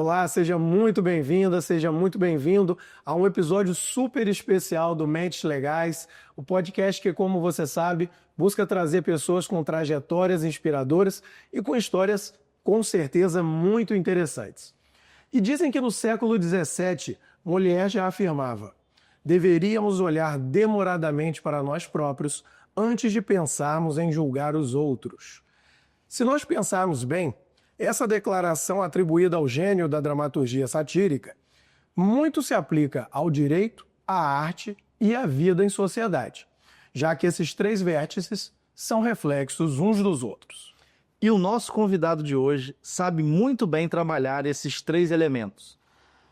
Olá, seja muito bem-vinda, seja muito bem-vindo a um episódio super especial do Mentes Legais, o podcast que, como você sabe, busca trazer pessoas com trajetórias inspiradoras e com histórias, com certeza, muito interessantes. E dizem que no século XVII, Molière já afirmava: deveríamos olhar demoradamente para nós próprios antes de pensarmos em julgar os outros. Se nós pensarmos bem, essa declaração atribuída ao gênio da dramaturgia satírica muito se aplica ao direito, à arte e à vida em sociedade, já que esses três vértices são reflexos uns dos outros. E o nosso convidado de hoje sabe muito bem trabalhar esses três elementos.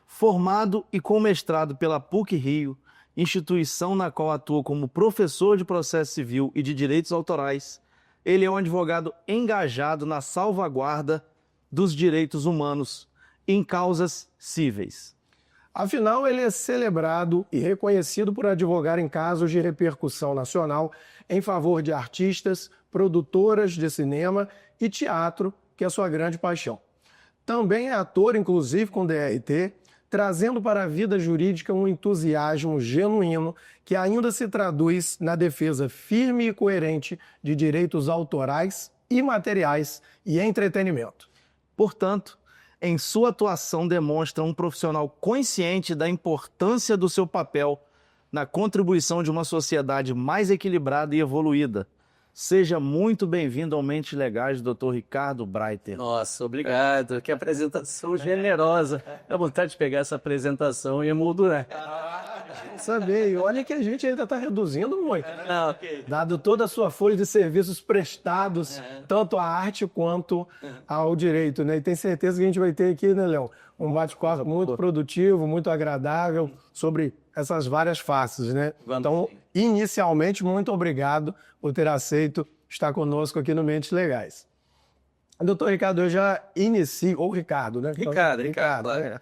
Formado e com mestrado pela PUC-Rio, instituição na qual atua como professor de processo civil e de direitos autorais, ele é um advogado engajado na salvaguarda dos direitos humanos em causas cíveis. Afinal, ele é celebrado e reconhecido por advogar em casos de repercussão nacional em favor de artistas, produtoras de cinema e teatro, que é sua grande paixão. Também é ator, inclusive com DRT, trazendo para a vida jurídica um entusiasmo genuíno que ainda se traduz na defesa firme e coerente de direitos autorais, imateriais e entretenimento. Portanto, em sua atuação demonstra um profissional consciente da importância do seu papel na contribuição de uma sociedade mais equilibrada e evoluída. Seja muito bem-vindo ao Mentes Legais, Dr. Ricardo Breiter. Nossa, obrigado. Que apresentação generosa. Dá vontade de pegar essa apresentação e emoldurar. Saber, e olha que a gente ainda está reduzindo muito. Não, ok. Dado toda a sua folha de serviços prestados, tanto à arte quanto ao direito, né? E tem certeza que a gente vai ter aqui, né, Léo, um bate-papo muito produtivo, muito agradável sobre essas várias faces, né? Então, inicialmente, muito obrigado por ter aceito estar conosco aqui no Mentes Legais. Doutor Ricardo, eu já inicio, ou Ricardo, né? Ricardo. Né?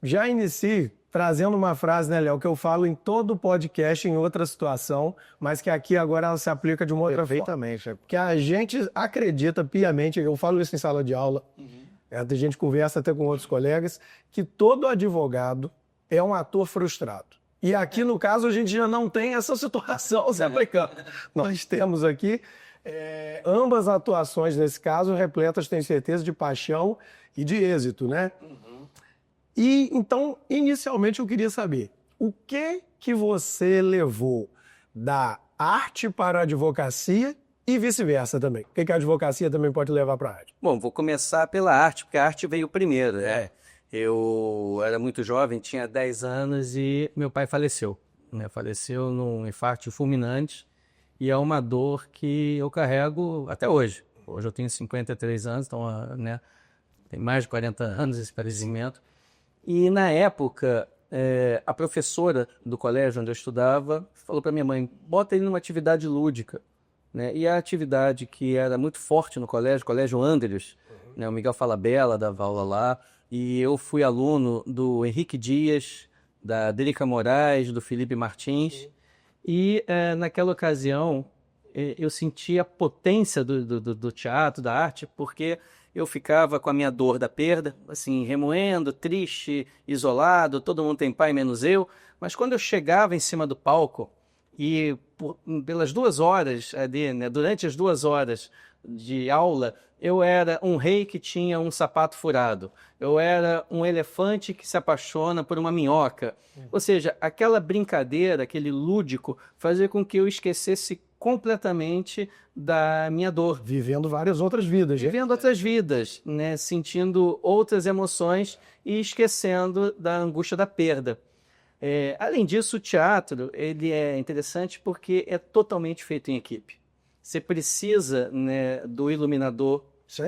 Já inicio trazendo uma frase, né, Léo, que eu falo em todo podcast, em outra situação, mas que aqui agora ela se aplica de uma outra forma. Perfeitamente. Que a gente acredita piamente, eu falo isso em sala de aula, a gente conversa até com outros colegas, que todo advogado é um ator frustrado. E aqui, no caso, a gente já não tem essa situação se aplicando. Nós temos aqui ambas atuações, nesse caso, repletas, tenho certeza, de paixão e de êxito, né? E, então, inicialmente, eu queria saber, o que você levou da arte para a advocacia e vice-versa também? O que a advocacia também pode levar para a arte? Bom, vou começar pela arte, porque a arte veio primeiro, né? Eu era muito jovem, tinha 10 anos e meu pai faleceu, né? Faleceu num infarto fulminante e é uma dor que eu carrego até hoje. Hoje eu tenho 53 anos, então, né, tem mais de 40 anos esse falecimento. E na época, a professora do colégio onde eu estudava falou para minha mãe, bota ele numa atividade lúdica, né? E a atividade que era muito forte no colégio, Colégio Andrius, né? O Miguel Falabella dava aula lá, e eu fui aluno do Henrique Dias, da Derica Moraes, do Felipe Martins, e naquela ocasião eu senti a potência do teatro, da arte, porque eu ficava com a minha dor da perda, assim, remoendo, triste, isolado, todo mundo tem pai menos eu, mas quando eu chegava em cima do palco e pelas 2 horas ali, né, durante as 2 horas de aula, eu era um rei que tinha um sapato furado, eu era um elefante que se apaixona por uma minhoca, ou seja, aquela brincadeira, aquele lúdico, fazia com que eu esquecesse completamente da minha dor. Vivendo várias outras vidas. Vivendo outras vidas, né? Sentindo outras emoções e esquecendo da angústia da perda. Além disso, o teatro ele é interessante porque é totalmente feito em equipe. Você precisa, né, do iluminador,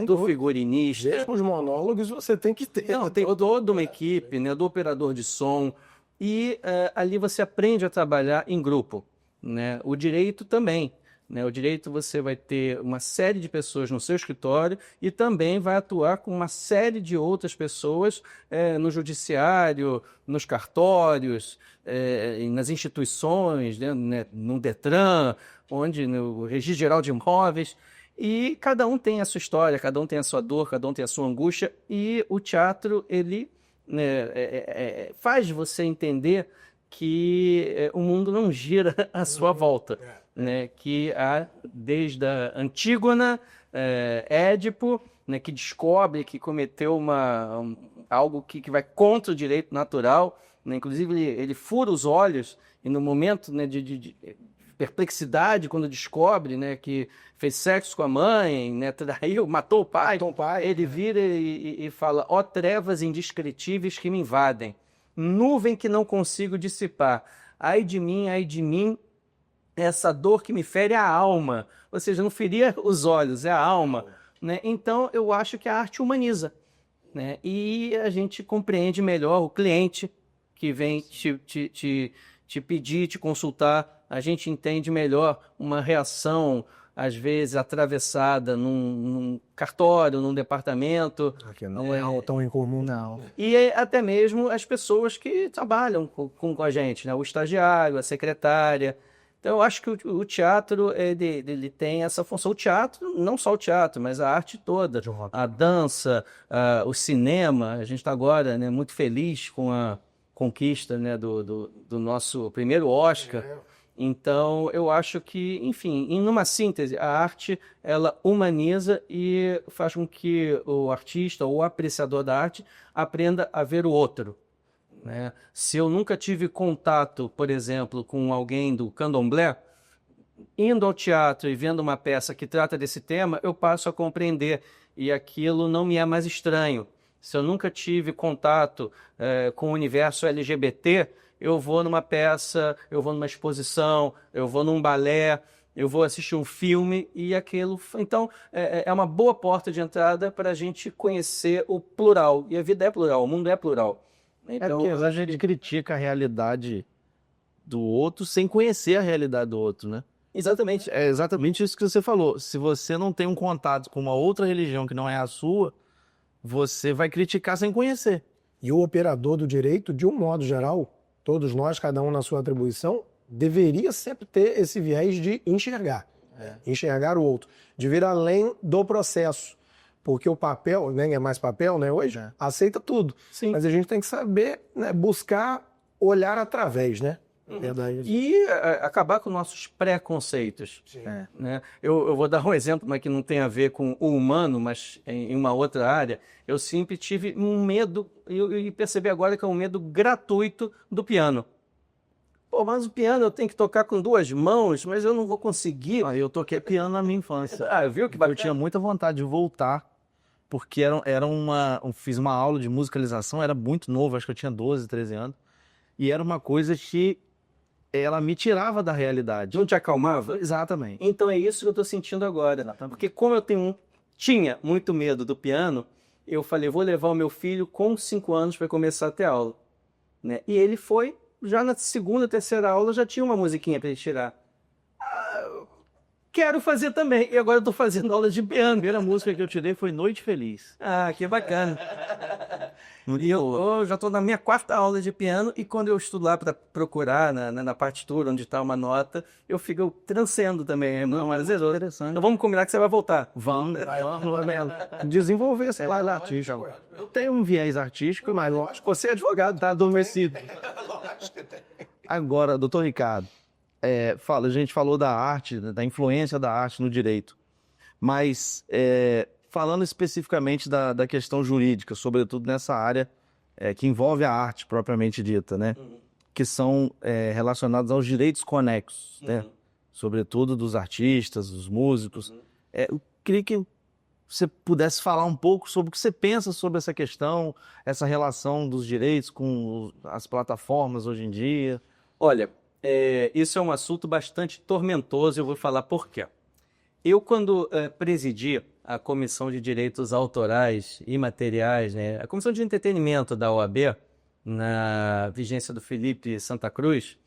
do figurinista. Mesmo os monólogos você tem que ter. Não, tem toda uma equipe, né, do operador de som. E ali você aprende a trabalhar em grupo, né? O direito também. Né? O direito você vai ter uma série de pessoas no seu escritório e também vai atuar com uma série de outras pessoas no judiciário, nos cartórios, nas instituições, né? No Detran, no Registro Geral de Imóveis. E cada um tem a sua história, cada um tem a sua dor, cada um tem a sua angústia. E o teatro, ele né, faz você entender que o mundo não gira à sua volta, né? Que desde a Antígona, Édipo, né, que descobre que cometeu algo que vai contra o direito natural, né? Inclusive ele fura os olhos e no momento, né, de perplexidade quando descobre, né, que fez sexo com a mãe, né, traiu, matou o pai, ele vira e fala: ó trevas indescritíveis que me invadem, nuvem que não consigo dissipar, ai de mim, essa dor que me fere a alma. Ou seja, não feria os olhos, é a alma, né? Então eu acho que a arte humaniza, né? E a gente compreende melhor o cliente que vem te pedir, te consultar, a gente entende melhor uma reação, às vezes, atravessada num cartório, num departamento. Que não é algo tão incomum, não. E até mesmo as pessoas que trabalham com a gente, né? O estagiário, a secretária. Então, eu acho que o teatro ele tem essa função. O teatro, não só o teatro, mas a arte toda. A dança, o cinema. A gente está agora, né, muito feliz com a conquista, né, do nosso primeiro Oscar. Então, eu acho que, enfim, em uma síntese, a arte, ela humaniza e faz com que o artista ou o apreciador da arte aprenda a ver o outro, né? Se eu nunca tive contato, por exemplo, com alguém do candomblé, indo ao teatro e vendo uma peça que trata desse tema, eu passo a compreender e aquilo não me é mais estranho. Se eu nunca tive contato com o universo LGBT, eu vou numa peça, eu vou numa exposição, eu vou num balé, eu vou assistir um filme e aquilo... Então, é uma boa porta de entrada para a gente conhecer o plural. E a vida é plural, o mundo é plural. Então, porque a gente critica a realidade do outro sem conhecer a realidade do outro, né? exatamente. É exatamente isso que você falou. Se você não tem um contato com uma outra religião que não é a sua, você vai criticar sem conhecer. E o operador do direito, de um modo geral, todos nós, cada um na sua atribuição, deveria sempre ter esse viés de enxergar. Enxergar o outro, de vir além do processo. Porque o papel, nem é mais papel, né, hoje, aceita tudo. Sim. Mas a gente tem que saber, né, buscar olhar através, né? E acabar com nossos preconceitos. Né? Eu vou dar um exemplo, mas que não tem a ver com o humano, mas em uma outra área. Eu sempre tive um medo, e percebi agora que é um medo gratuito do piano. Pô, mas o piano eu tenho que tocar com duas mãos, mas eu não vou conseguir. Eu toquei piano na minha infância. Viu que bacana? Eu tinha muita vontade de voltar, porque fiz uma aula de musicalização, era muito novo, acho que eu tinha 12, 13 anos, e era uma coisa que ela me tirava da realidade. Não te acalmava? Exatamente. Então é isso que eu estou sentindo agora. Porque como eu tinha muito medo do piano, eu falei, vou levar o meu filho com 5 anos para começar a ter aula. Né? E ele foi, já na segunda, terceira aula, já tinha uma musiquinha para ele tirar. Quero fazer também. E agora eu estou fazendo aula de piano. A primeira música que eu tirei foi Noite Feliz. Que bacana. E eu já estou na minha 4ª aula de piano e quando eu estudo lá para procurar na partitura onde está uma nota, eu fico transcendo também. Não, mas interessante. Então vamos combinar que você vai voltar. Vamos. Desenvolver esse lado artístico. Eu tenho um viés artístico, mas Lógico, você é advogado, tá adormecido. agora, doutor Ricardo, a gente falou da arte, da influência da arte no direito, mas falando especificamente da questão jurídica, sobretudo nessa área que envolve a arte propriamente dita, né? Que são relacionados aos direitos conexos, né? Sobretudo dos artistas, dos músicos. Eu queria que você pudesse falar um pouco sobre o que você pensa sobre essa questão, essa relação dos direitos com as plataformas hoje em dia. Olha, isso é um assunto bastante tormentoso e eu vou falar por quê. Eu, quando presidi a Comissão de Direitos Autorais e Materiais, né, a Comissão de Entretenimento da OAB, na vigência do Felipe Santa Cruz,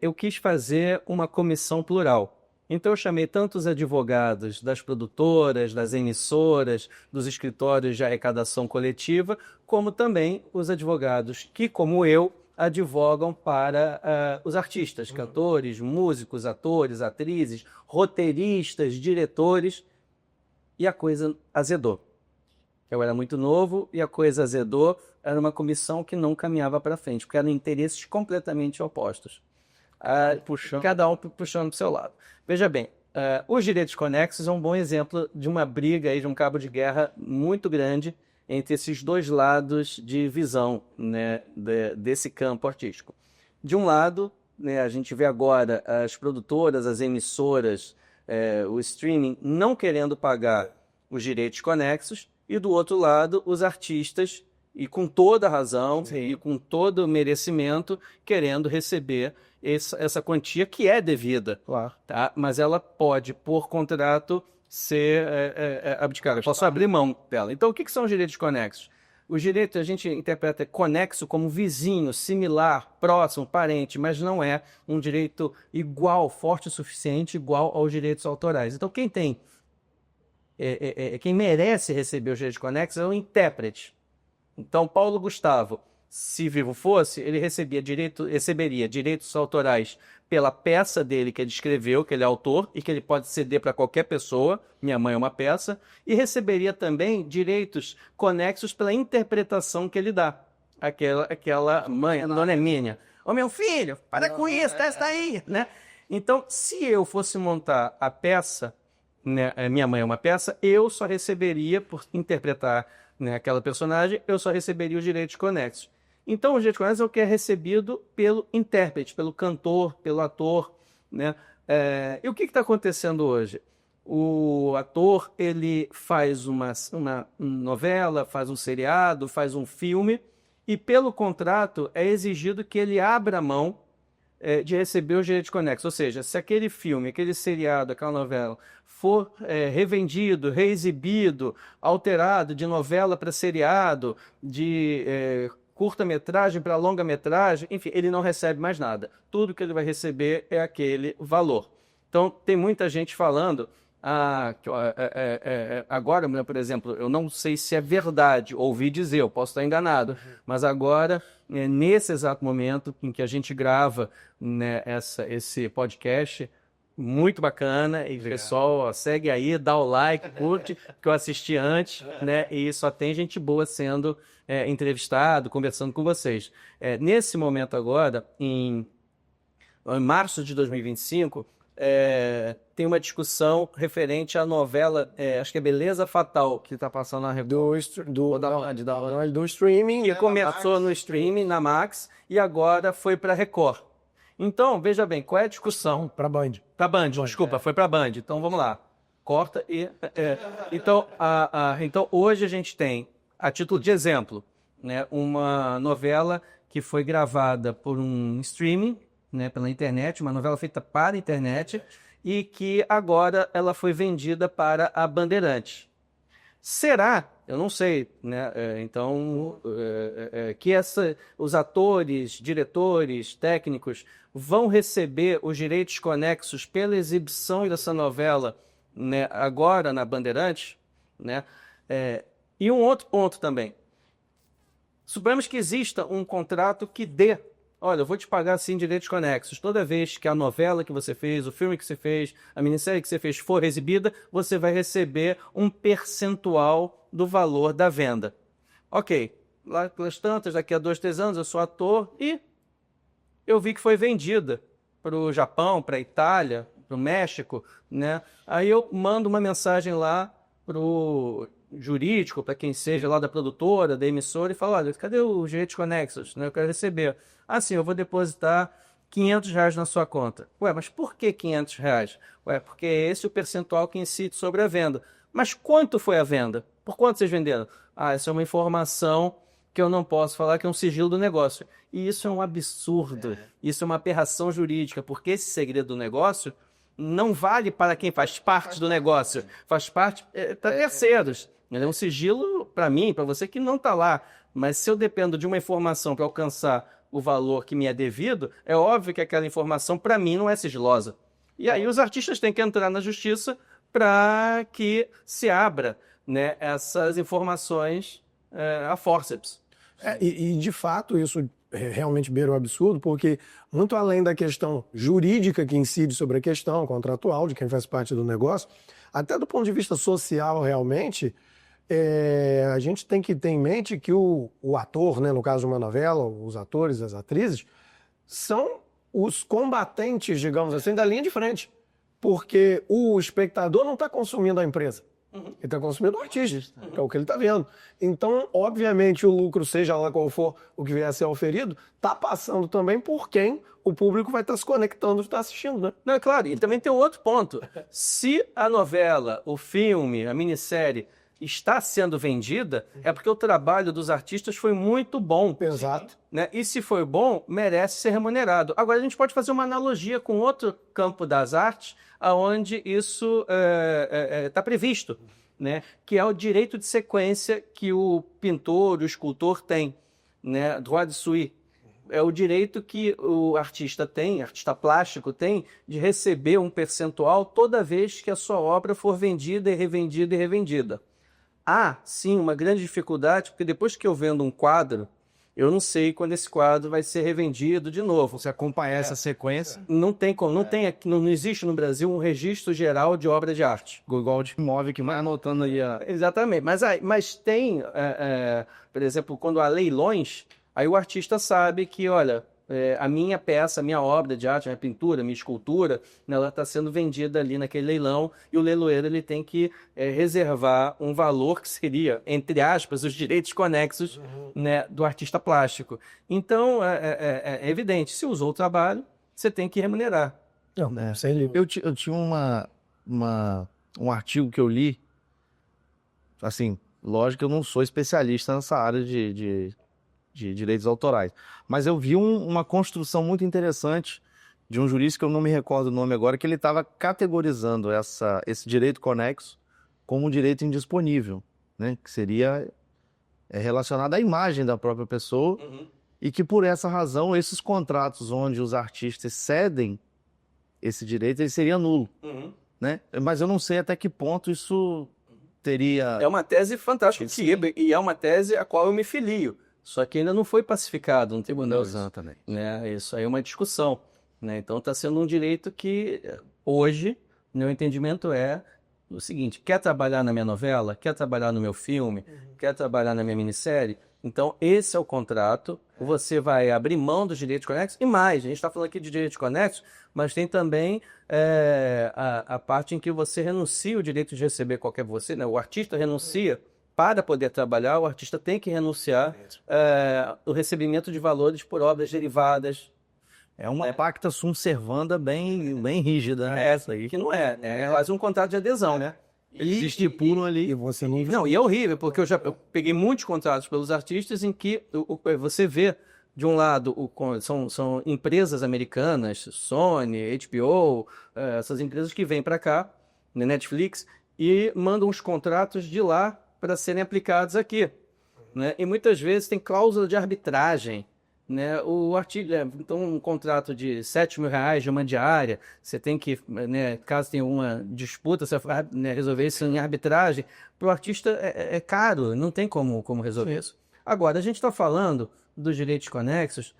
eu quis fazer uma comissão plural. Então eu chamei tanto os advogados das produtoras, das emissoras, dos escritórios de arrecadação coletiva, como também os advogados que, como eu, advogam para os artistas, cantores, músicos, atores, atrizes, roteiristas, diretores, e a coisa azedou. Eu era muito novo e a coisa azedou. Era uma comissão que não caminhava para frente, porque eram interesses completamente opostos. Cada um puxando para o seu lado. Veja bem, os direitos conexos é um bom exemplo de uma briga, aí, de um cabo de guerra muito grande entre esses dois lados de visão, né, desse campo artístico. De um lado, né, a gente vê agora as produtoras, as emissoras, o streaming não querendo pagar os direitos conexos, e do outro lado, os artistas, e com toda razão, e com todo merecimento, querendo receber essa quantia que é devida. Claro. Tá? Mas ela pode, por contrato, ser abdicada. Eu posso abrir mão dela. Então, o que são os direitos conexos? Os direitos a gente interpreta conexo como vizinho, similar, próximo, parente, mas não é um direito igual, forte o suficiente, igual aos direitos autorais. Então, quem merece receber os direitos conexos é o intérprete. Então, Paulo Gustavo, se vivo fosse, ele receberia direitos autorais pela peça dele que ele escreveu, que ele é autor, e que ele pode ceder para qualquer pessoa, Minha Mãe é uma Peça, e receberia também direitos conexos pela interpretação que ele dá. Aquela mãe, Dona Hermínia. Ô meu filho, para com isso, testa aí, né? Então, se eu fosse montar a peça, né, Minha Mãe é uma Peça, eu só receberia, por interpretar, né, aquela personagem, eu só receberia os direitos conexos. Então, os direitos conexos é o que é recebido pelo intérprete, pelo cantor, pelo ator, né? E o que está acontecendo hoje? O ator, ele faz uma novela, faz um seriado, faz um filme, e pelo contrato é exigido que ele abra mão de receber os direitos conexos. Ou seja, se aquele filme, aquele seriado, aquela novela for revendido, reexibido, alterado de novela para seriado, de curta-metragem para longa-metragem, enfim, ele não recebe mais nada. Tudo que ele vai receber é aquele valor. Então, tem muita gente falando, agora, por exemplo, eu não sei se é verdade, ouvi dizer, eu posso estar enganado, mas agora, nesse exato momento em que a gente grava, né, esse podcast, muito bacana, e pessoal, segue aí, dá o like, curte, que eu assisti antes, né, e só tem gente boa sendo entrevistado, conversando com vocês. Nesse momento agora, em março de 2025, tem uma discussão referente à novela, acho que é Beleza Fatal, que está passando na Record. Do streaming. Que começou no streaming, na Max, e agora foi para Record. Então, veja bem, qual é a discussão? Para Band. Para Band, desculpa, foi para Band. Então, vamos lá. Corta e... Então, então, hoje a gente tem, a título de exemplo, né, uma novela que foi gravada por um streaming, né, pela internet, uma novela feita para a internet, e que agora ela foi vendida para a Bandeirantes. Será, eu não sei, né, que os atores, diretores, técnicos vão receber os direitos conexos pela exibição dessa novela, né, agora na Bandeirantes, né? E um outro ponto também. Suponhamos que exista um contrato que dê, olha, eu vou te pagar assim direitos conexos. Toda vez que a novela que você fez, o filme que você fez, a minissérie que você fez for exibida, você vai receber um percentual do valor da venda. Ok, lá pelas tantas, daqui a 2, 3 anos, eu sou ator e eu vi que foi vendida para o Japão, para a Itália, para o México, né? Aí eu mando uma mensagem lá para o jurídico, para quem seja lá da produtora, da emissora, e falo, olha, cadê os direitos conexos? Eu quero receber. Ah, sim, eu vou depositar R$500 na sua conta. Ué, mas por que R$500? Ué, porque é esse o percentual que incide sobre a venda. Mas quanto foi a venda? Por quanto vocês venderam? Ah, essa é uma informação que eu não posso falar, que é um sigilo do negócio. E isso é um absurdo. Isso é uma aberração jurídica, porque esse segredo do negócio não vale para quem faz parte do negócio. Faz parte para terceiros. Ele é um sigilo para mim, para você que não está lá. Mas se eu dependo de uma informação para alcançar o valor que me é devido, é óbvio que aquela informação, para mim, não é sigilosa. E aí os artistas têm que entrar na justiça para que se abra, né, essas informações a fórceps. De fato, isso realmente beira o absurdo, porque muito além da questão jurídica que incide sobre a questão contratual de quem faz parte do negócio, até do ponto de vista social, realmente, a gente tem que ter em mente que o ator, né, no caso de uma novela, os atores, as atrizes, são os combatentes, digamos assim, da linha de frente. Porque o espectador não está consumindo a empresa. Ele está consumindo o artista, que é o que ele está vendo. Então, obviamente, o lucro, seja lá qual for o que vier a ser oferido, está passando também por quem o público vai estar se conectando e está assistindo, né? Não, é claro, e também tem um outro ponto. Se a novela, o filme, a minissérie está sendo vendida, é porque o trabalho dos artistas foi muito bom. Exato. Né? E se foi bom, merece ser remunerado. Agora, a gente pode fazer uma analogia com outro campo das artes, onde isso está previsto, né? Que é o direito de sequência que o pintor, o escultor tem, né? Droit de suite. É o direito que o artista tem, artista plástico tem, de receber um percentual toda vez que a sua obra for vendida e revendida e revendida. Há, sim, uma grande dificuldade, porque depois que eu vendo um quadro, eu não sei quando esse quadro vai ser revendido de novo. Você acompanhar essa sequência. Não tem como, não existe no Brasil um registro geral de obra de arte. Igual de imóvel que vai anotando aí a... Exatamente, mas tem, por exemplo, quando há leilões, aí o artista sabe que, olha, a minha peça, a minha obra de arte, a minha pintura, a minha escultura, né, ela está sendo vendida ali naquele leilão e o leiloeiro ele tem que reservar um valor que seria, entre aspas, os direitos conexos, né, do artista plástico. Então, é evidente, se usou o trabalho, você tem que remunerar. Não, sem limite. Eu tinha um artigo que eu li, assim, lógico que eu não sou especialista nessa área de direitos autorais, mas eu vi uma construção muito interessante de um jurista que eu não me recordo o nome agora, que ele estava categorizando esse direito conexo como um direito indisponível, né? Que seria relacionado à imagem da própria pessoa e que por essa razão esses contratos onde os artistas cedem esse direito, ele seria nulo, né? Mas eu não sei até que ponto isso teria... É uma tese fantástica, e é uma tese a qual eu me filio. Só que ainda não foi pacificado no tribunal. Exatamente. Né? Isso aí é uma discussão. Né? Então está sendo um direito que hoje, meu entendimento é o seguinte: quer trabalhar na minha novela, quer trabalhar no meu filme, quer trabalhar na minha minissérie? Então esse é o contrato, você vai abrir mão dos direitos conexos e mais, a gente está falando aqui de direitos conexos, mas tem também a parte em que você renuncia o direito de receber qualquer você, né? O artista renuncia. Para poder trabalhar, o artista tem que renunciar o recebimento de valores por obras derivadas. É uma pacta sunt servanda bem rígida, né? Essa aí que não é, né? É quase um contrato de adesão, né? Eles estipulam ali. E você não... Não, e é horrível, porque eu peguei muitos contratos pelos artistas em que você vê, de um lado, são empresas americanas, Sony, HBO, essas empresas que vêm para cá, né, Netflix, e mandam os contratos de lá para serem aplicados aqui, né? E muitas vezes tem cláusula de arbitragem, né? O artigo, então um contrato de R$7.000 de uma diária, você tem que, né, caso tenha uma disputa, você vai, né, resolver isso em arbitragem. Para o artista é caro, não tem como resolver isso. Agora, a gente está falando dos direitos conexos,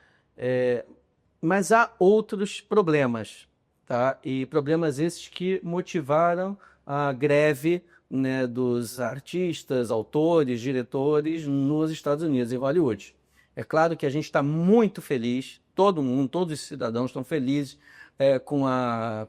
mas há outros problemas, tá? E problemas esses que motivaram a greve, né, dos artistas, autores, diretores nos Estados Unidos, em Hollywood. É claro que a gente está muito feliz, todo mundo, todos os cidadãos estão felizes com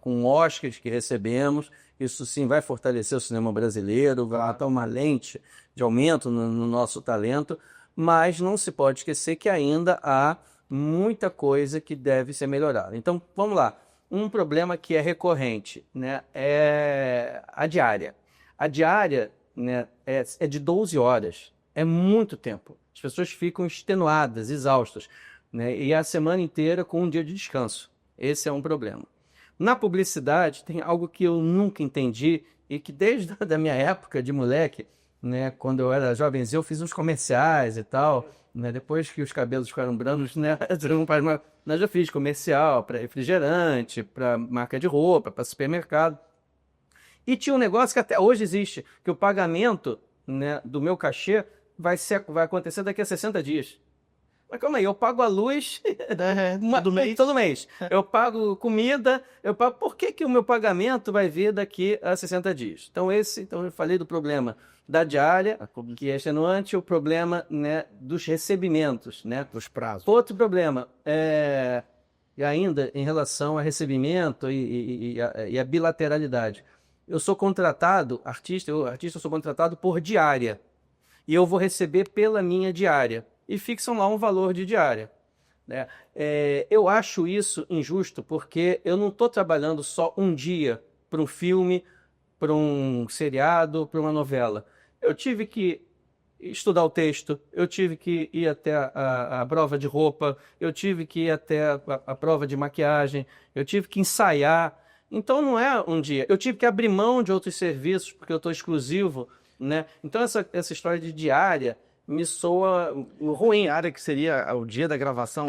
o Oscar que recebemos. Isso sim vai fortalecer o cinema brasileiro, vai dar uma lente de aumento no nosso talento, mas não se pode esquecer que ainda há muita coisa que deve ser melhorada. Então, vamos lá. Um problema que é recorrente, né, é a diária. A diária, né, é de 12 horas. É muito tempo. As pessoas ficam extenuadas, exaustas, né, e a semana inteira com um dia de descanso. Esse é um problema. Na publicidade, tem algo que eu nunca entendi e que desde a minha época de moleque, né, quando eu era jovenzinho, eu fiz uns comerciais e tal, né, depois que os cabelos ficaram brancos, né, eu já fiz comercial para refrigerante, para marca de roupa, para supermercado. E tinha um negócio que até hoje existe, que o pagamento, né, do meu cachê vai acontecer daqui a 60 dias. Mas calma aí, eu pago a luz Todo mês. todo mês. Eu pago comida, por que que o meu pagamento vai vir daqui a 60 dias? Então eu falei do problema da diária, que é extenuante, o problema, né, dos recebimentos, né? Dos prazos. Outro problema, e ainda em relação a recebimento e a bilateralidade. Eu sou contratado, eu sou contratado por diária. E eu vou receber pela minha diária. E fixam lá um valor de diária, né? Eu acho isso injusto porque eu não estou trabalhando só um dia para um filme, para um seriado, para uma novela. Eu tive que estudar o texto, eu tive que ir até a prova de roupa, eu tive que ir até a prova de maquiagem, eu tive que ensaiar. Então não é um dia. Eu tive que abrir mão de outros serviços porque eu estou exclusivo, né? Então essa história de diária me soa ruim. Área que seria o dia da gravação.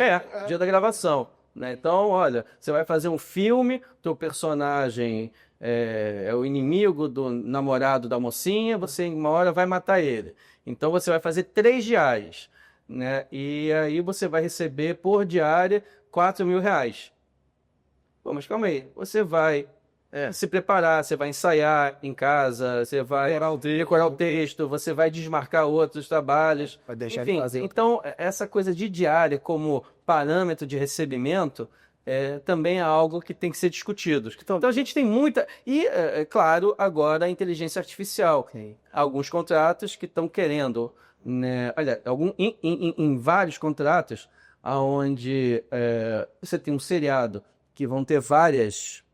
Dia da gravação, né? Então, olha, você vai fazer um filme, teu personagem é o inimigo do namorado da mocinha, você em uma hora vai matar ele. Então você vai fazer 3 diárias, né? E aí você vai receber por diária R$ 4.000. Pô, mas calma aí, você vai se preparar, você vai ensaiar em casa, você vai decorar o texto, você vai desmarcar outros trabalhos. Vai deixar Enfim, de fazer. então, essa coisa de diária como parâmetro de recebimento também é algo que tem que ser discutido. Então a gente tem muita... E, claro, agora a inteligência artificial. Sim. Alguns contratos que estão querendo... Né, olha, em vários contratos, onde você tem um seriado que vão ter várias...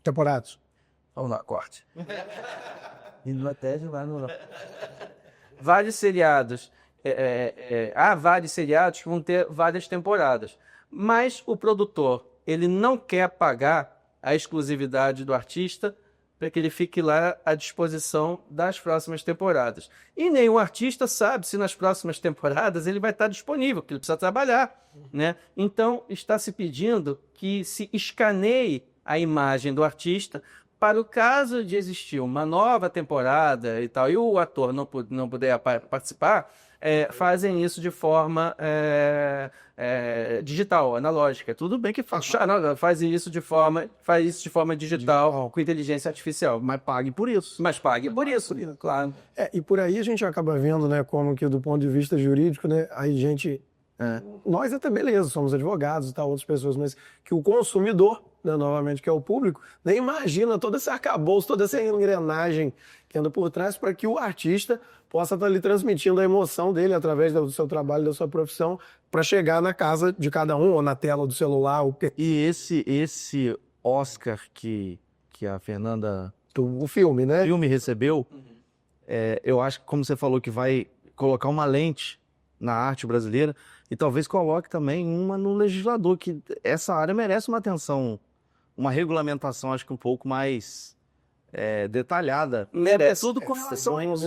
Temporadas. Vamos lá, corte. Vários seriados. Há vários seriados que vão ter várias temporadas. Mas o produtor, ele não quer pagar a exclusividade do artista para que ele fique lá à disposição das próximas temporadas. E nenhum artista sabe se nas próximas temporadas ele vai estar disponível, porque ele precisa trabalhar, né? Então, está se pedindo que se escaneie a imagem do artista para o caso de existir uma nova temporada e tal, e o ator não puder participar, fazem isso de forma digital, analógica. Tudo bem que faz. Faz isso de forma digital, com inteligência artificial. Mas pague por isso. Mas pague por isso, claro. E por aí a gente acaba vendo, né, como que do ponto de vista jurídico, né, aí gente... Nós até beleza, somos advogados e tal, outras pessoas, mas que o consumidor, né, novamente, que é o público, nem imagina todo esse arcabouço, toda essa engrenagem que anda por trás para que o artista possa estar ali transmitindo a emoção dele através do seu trabalho, da sua profissão, para chegar na casa de cada um, ou na tela do celular. E esse Oscar que a Fernanda... O filme, né? O filme recebeu, eu acho que, como você falou, que vai colocar uma lente na arte brasileira e talvez coloque também uma no legislador, que essa área merece uma atenção, uma regulamentação, acho que um pouco mais detalhada. Merece. Tudo com relação a isso.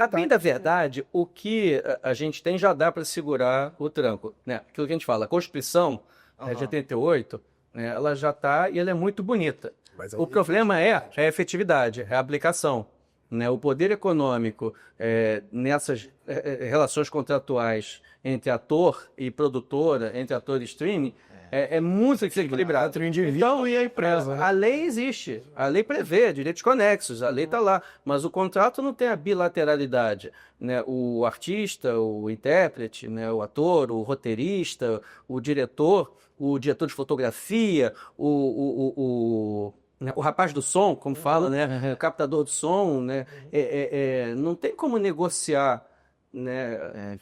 A bem da verdade, o que a gente tem já dá para segurar o tranco, né? Aquilo que a gente fala, a Constituição de 88, né, ela já está e ela é muito bonita. O problema é a efetividade, é a aplicação. Né? O poder econômico nessas relações contratuais entre ator e produtora, entre ator e streaming, é muito desequilibrado. Entre o indivíduo e a empresa. A lei existe, a lei prevê direitos conexos, a lei está lá, mas o contrato não tem a bilateralidade. Né? O artista, o intérprete, né? O ator, o roteirista, o diretor de fotografia, o rapaz do som, como fala, né? O captador de som, né? Não tem como negociar, né?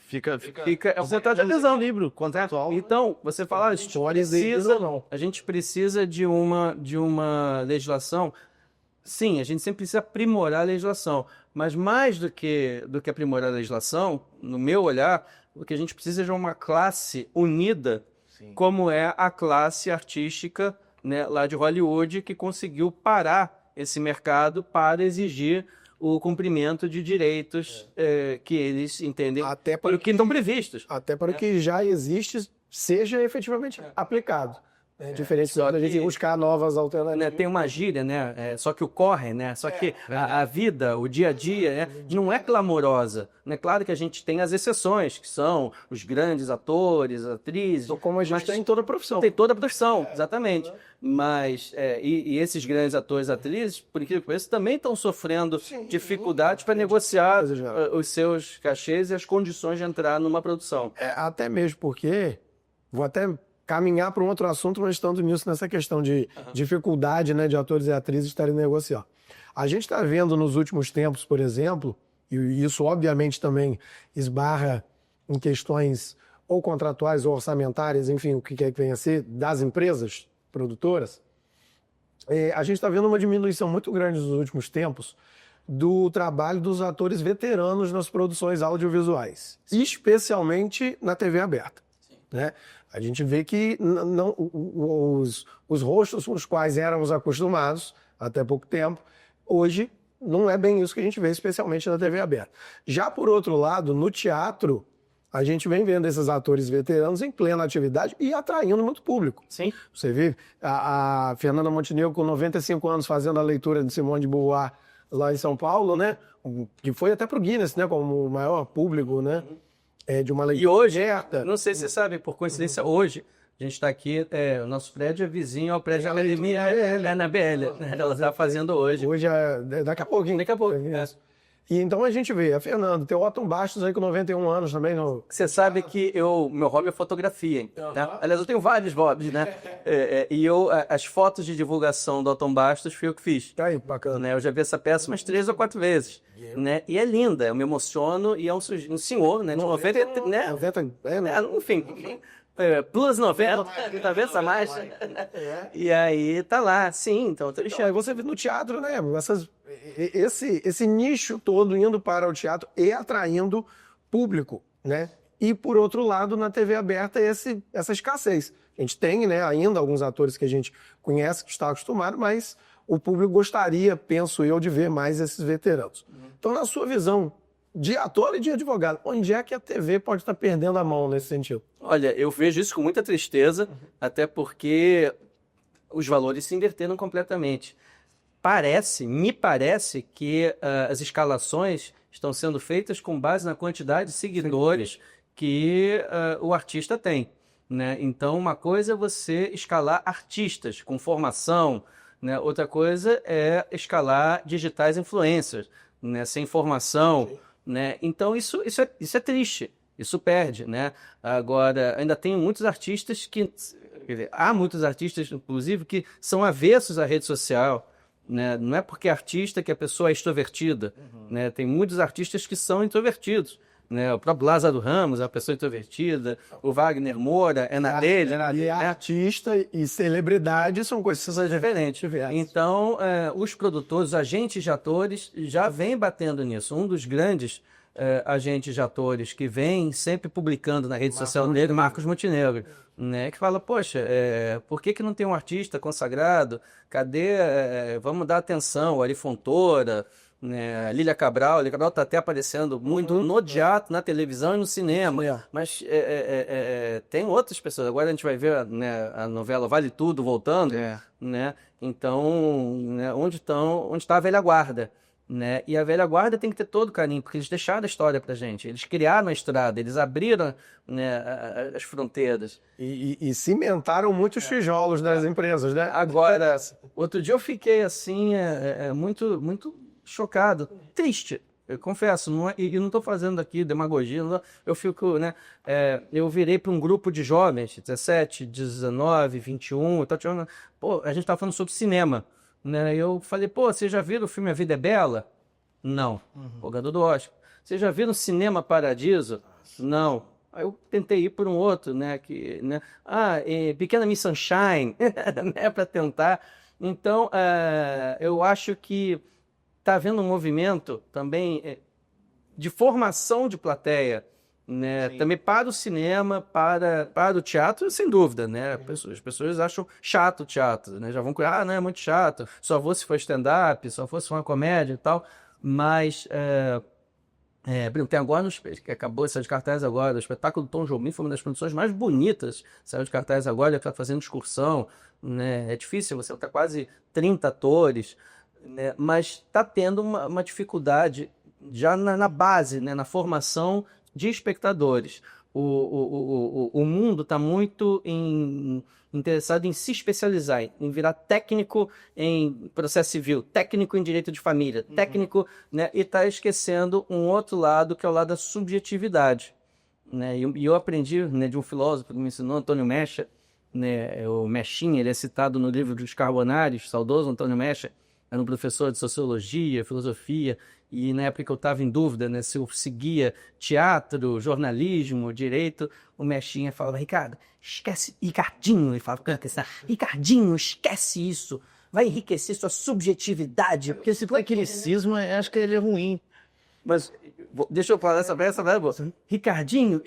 Você está utilizando o livro contratual. Então, você fala, a gente precisa de uma legislação. Sim, a gente sempre precisa aprimorar a legislação, mas mais do que aprimorar a legislação, no meu olhar, o que a gente precisa é de uma classe unida, como é a classe artística, né, lá de Hollywood, que conseguiu parar esse mercado para exigir o cumprimento de direitos que eles entendem que estão previstos. Até para o que já existe seja efetivamente aplicado. É diferente Só da gente que- buscar novas alternativas. né, tem uma gíria, né? Só que o corre, né? Só que a vida, o dia a dia, né, não é clamorosa. Né? Claro que a gente tem as exceções, que são os grandes atores, atrizes. Como a gente mas tem em toda a profissão. tem toda a profissão, exatamente. Mas, e esses grandes atores e atrizes, por incrível que pareça, também estão sofrendo dificuldades para negociar os seus cachês e as condições de entrar numa produção. Até mesmo porque, vou até caminhar para um outro assunto, mas estando nisso, nessa questão de dificuldade, né, de atores e atrizes estarem negociando. A gente está vendo nos últimos tempos, por exemplo, e isso obviamente também esbarra em questões ou contratuais ou orçamentárias, enfim, o que quer que venha a ser, das empresas produtoras, a gente está vendo uma diminuição muito grande nos últimos tempos do trabalho dos atores veteranos nas produções audiovisuais, especialmente na TV aberta. Né? A gente vê que os rostos com os quais éramos acostumados até pouco tempo, hoje não é bem isso que a gente vê, especialmente na TV aberta. Já por outro lado, no teatro, a gente vem vendo esses atores veteranos em plena atividade e atraindo muito público. Sim. Você vê a Fernanda Montenegro com 95 anos fazendo a leitura de Simone de Beauvoir lá em São Paulo, né? Que foi até pro Guinness, né? Como o maior público, né? De uma leitura. E hoje, aberta. não sei se você sabe, por coincidência, hoje, a gente está aqui, o nosso prédio é vizinho ao prédio da academia, na BL. Ela está fazendo hoje. Hoje, daqui a pouquinho. Daqui a pouco. E então a gente vê a Fernanda, tem o Otton Bastos aí com 91 anos também. Você sabe que meu hobby é fotografia, né? Aliás, eu tenho vários hobbies, né? E as fotos de divulgação do Otton Bastos fui eu que fiz. Aí, bacana. Né? Eu já vi essa peça umas 3 ou 4 vezes. Né? E é linda, eu me emociono e é um senhor, né? De 90, né? 90, né? Enfim, plus 90, talvez a mais. E aí tá lá, sim, então tô Aí você vê no teatro, né? Esse nicho todo indo para o teatro e atraindo público, né? E, por outro lado, na TV aberta, essa escassez. A gente tem, né, ainda alguns atores que a gente conhece, que está acostumado, mas o público gostaria, penso eu, de ver mais esses veteranos. Então, na sua visão de ator e de advogado, onde é que a TV pode estar perdendo a mão nesse sentido? Olha, eu vejo isso com muita tristeza, até porque os valores se inverteram completamente. Me parece que as escalações estão sendo feitas com base na quantidade de seguidores que o artista tem. Né? Então, uma coisa é você escalar artistas com formação, né? Outra coisa é escalar digitais influencers, né? Sem formação. Né? Então, isso é triste, isso perde. Né? Agora, ainda tem muitos artistas há muitos artistas, inclusive, que são avessos à rede social. Né? Não é porque é artista que a pessoa é extrovertida. Né? Tem muitos artistas que são introvertidos. Né? O próprio Lázaro Ramos é uma pessoa introvertida, o Wagner Moura é na dele. E artista e celebridade são coisas diferentes. Então, os produtores, os agentes de atores já vêm batendo nisso. Um dos grandes agentes de atores que vem sempre publicando na rede social dele, Marcos Montenegro, né? Que fala, poxa, por que não tem um artista consagrado? Cadê? Vamos dar atenção, Ari Fontoura, né? Lília Cabral está até aparecendo muito no teatro, na televisão e no cinema, mas tem outras pessoas. Agora a gente vai ver, né, a novela Vale Tudo voltando, né? Então, né, onde está a velha guarda? Né? E a velha guarda tem que ter todo o carinho, porque eles deixaram a história pra gente, eles criaram a estrada, eles abriram, né, as fronteiras. E cimentaram muitos tijolos das empresas, né? Agora, outro dia eu fiquei assim, muito, muito chocado, triste, eu confesso, e não estou fazendo aqui demagogia, eu fico, né, eu virei para um grupo de jovens, 17, 19, 21, pô, a gente estava falando sobre cinema. Né? Eu falei, pô, vocês já viram o filme A Vida é Bela? Não. O ganhador do Oscar. Vocês já viram Cinema Paradiso? Não. Aí eu tentei ir por um outro, né? Pequena Miss Sunshine, né? Para tentar. Então, eu acho que está havendo um movimento também de formação de plateia. Né? Também para o cinema, para o teatro, sem dúvida, né? As pessoas acham chato o teatro, né? Já vão cuidar, não é muito chato, só vou se for stand-up, só fosse uma comédia e tal, mas Por exemplo, tem agora, que acabou essa de cartaz agora, o espetáculo do Tom Jobim foi uma das produções mais bonitas, saiu de cartaz agora, ele está fazendo excursão, né? É difícil, você tá quase 30 atores, né? Mas está tendo uma dificuldade já na base, né? Na formação de espectadores. O mundo está muito interessado em se especializar, em virar técnico em processo civil, técnico em direito de família, técnico, né, e está esquecendo um outro lado, que é o lado da subjetividade. Né? E eu aprendi, né, de um filósofo que me ensinou, Antônio Mecha, né, o Mechinha, ele é citado no livro dos Carbonários, saudoso Antônio Mecha, era um professor de sociologia, filosofia, e na época que eu estava em dúvida, né, se eu seguia teatro, jornalismo, direito, o Mechinha falava, Ricardo, esquece, Ricardinho, ele falava, Ricardinho, esquece isso, vai enriquecer sua subjetividade. Porque esse tecnicismo, acho que ele é ruim. Mas, deixa eu falar essa boa. Ricardinho,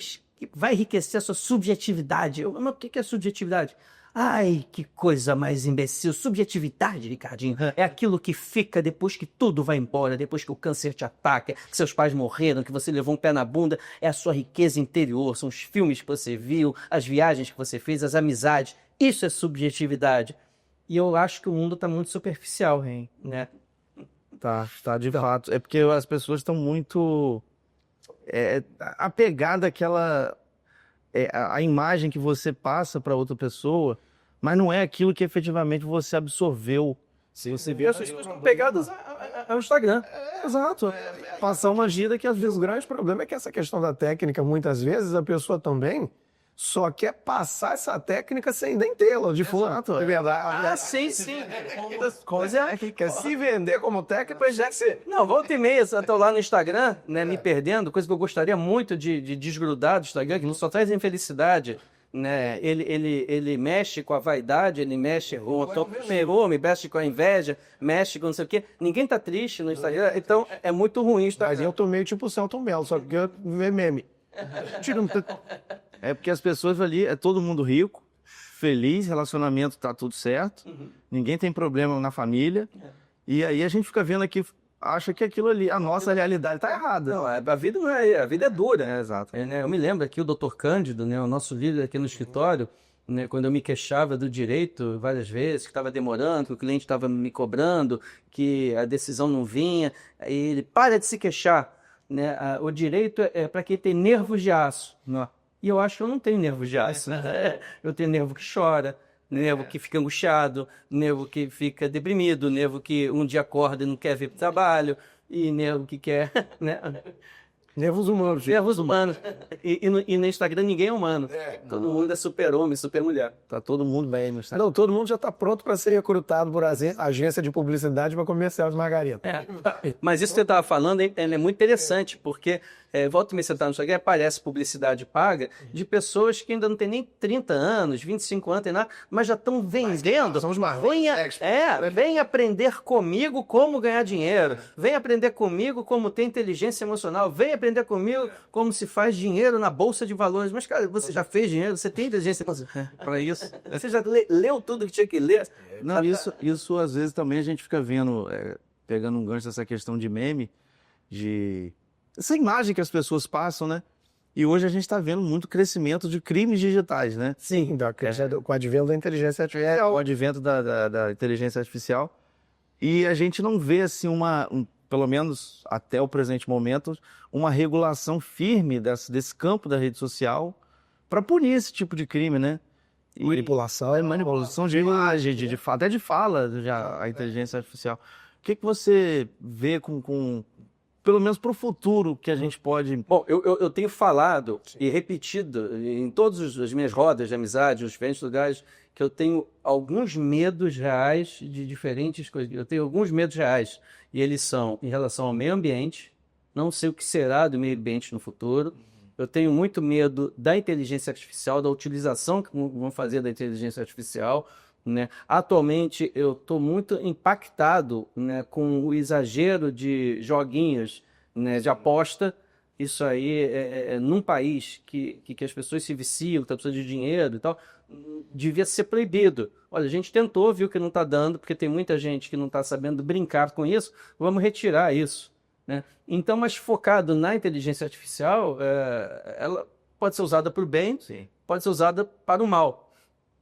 vai enriquecer a sua subjetividade. Mas o que é subjetividade? Ai, que coisa mais imbecil. Subjetividade, Ricardinho, é aquilo que fica depois que tudo vai embora, depois que o câncer te ataca, que seus pais morreram, que você levou um pé na bunda. É a sua riqueza interior, são os filmes que você viu, as viagens que você fez, as amizades. Isso é subjetividade. E eu acho que o mundo está muito superficial, né? Tá, de fato. É porque as pessoas estão muito apegadas àquela... a imagem que você passa para outra pessoa, mas não é aquilo que efetivamente você absorveu. Se você vê, as pessoas estão pegadas ao Instagram. Exato. Passar uma gira que às vezes o grande problema é que essa questão da técnica, muitas vezes a pessoa também só quer passar essa técnica sem nem tê-la, de fato. É verdade. Sim. Coisa quer se vender como técnico, pois já se... Não, volta e meia, eu tô lá no Instagram, né, me perdendo, coisa que eu gostaria muito de desgrudar do Instagram, que não só traz infelicidade, né, ele mexe com a vaidade, ele mexe com o me mexe com a inveja, mexe com não sei o quê, ninguém tá triste no Instagram, então é muito ruim o Instagram. Mas eu tô meio tipo o Celton Mello, só porque eu vejo meme. É porque as pessoas ali, é todo mundo rico, feliz, relacionamento tá tudo certo, ninguém tem problema na família, e aí a gente fica vendo aqui, acha que aquilo ali, a nossa realidade tá errada. Não, a vida não é, a vida é dura. Exato. Né? Eu me lembro aqui o Dr. Cândido, né, o nosso líder aqui no escritório, né, quando eu me queixava do direito várias vezes, que estava demorando, que o cliente estava me cobrando, que a decisão não vinha, aí ele, para de se queixar, né? O direito é para quem tem nervos de aço. Não. E eu acho que eu não tenho nervo de aço, né? Eu tenho nervo que chora, nervo que fica angustiado, nervo que fica deprimido, nervo que um dia acorda e não quer vir para o trabalho, e nervo que quer, né? Nervos humanos. Nervos humanos. E no Instagram ninguém é humano. Todo mundo é super-homem, super-mulher. Tá todo mundo bem no Instagram. Não, todo mundo já está pronto para ser recrutado por agência de publicidade para comercial de margarina. Mas isso que você estava falando é muito interessante, porque volta e meia você tá no Instagram, aparece publicidade paga de pessoas que ainda não têm nem 30 anos, 25 anos, tem nada, mas já estão vendendo. São os Vem aprender comigo como ganhar dinheiro. Vem aprender comigo como ter inteligência emocional. Vem aprender comigo como se faz dinheiro na bolsa de valores. Mas, cara, você já fez dinheiro, você tem inteligência emocional para isso. Você já leu tudo que tinha que ler. Não, isso às vezes também a gente fica vendo, pegando um gancho dessa questão de meme, de essa imagem que as pessoas passam, né? E hoje a gente está vendo muito crescimento de crimes digitais, né? Sim, com o advento da inteligência artificial. Com o advento da inteligência artificial. E a gente não vê, assim, pelo menos até o presente momento, uma regulação firme desse campo da rede social para punir esse tipo de crime, né? Manipulação de imagem, de fato, até de fala, já, a inteligência artificial. O que você vê pelo menos para o futuro, que a gente pode... Bom, eu tenho falado e repetido em todas as minhas rodas de amizade, nos diferentes lugares, que eu tenho alguns medos reais de diferentes coisas. Eu tenho alguns medos reais, e eles são em relação ao meio ambiente, não sei o que será do meio ambiente no futuro. Eu tenho muito medo da inteligência artificial, da utilização que vão fazer da inteligência artificial, né? Atualmente eu estou muito impactado, né, com o exagero de joguinhos, né, de aposta. Isso aí, num país que as pessoas se viciam, que está precisando de dinheiro e tal, devia ser proibido. Olha, a gente tentou, viu que não está dando, porque tem muita gente que não está sabendo brincar com isso, vamos retirar isso. né? Então, mas focado na inteligência artificial, ela pode ser usada para o bem, Sim. pode ser usada para o mal.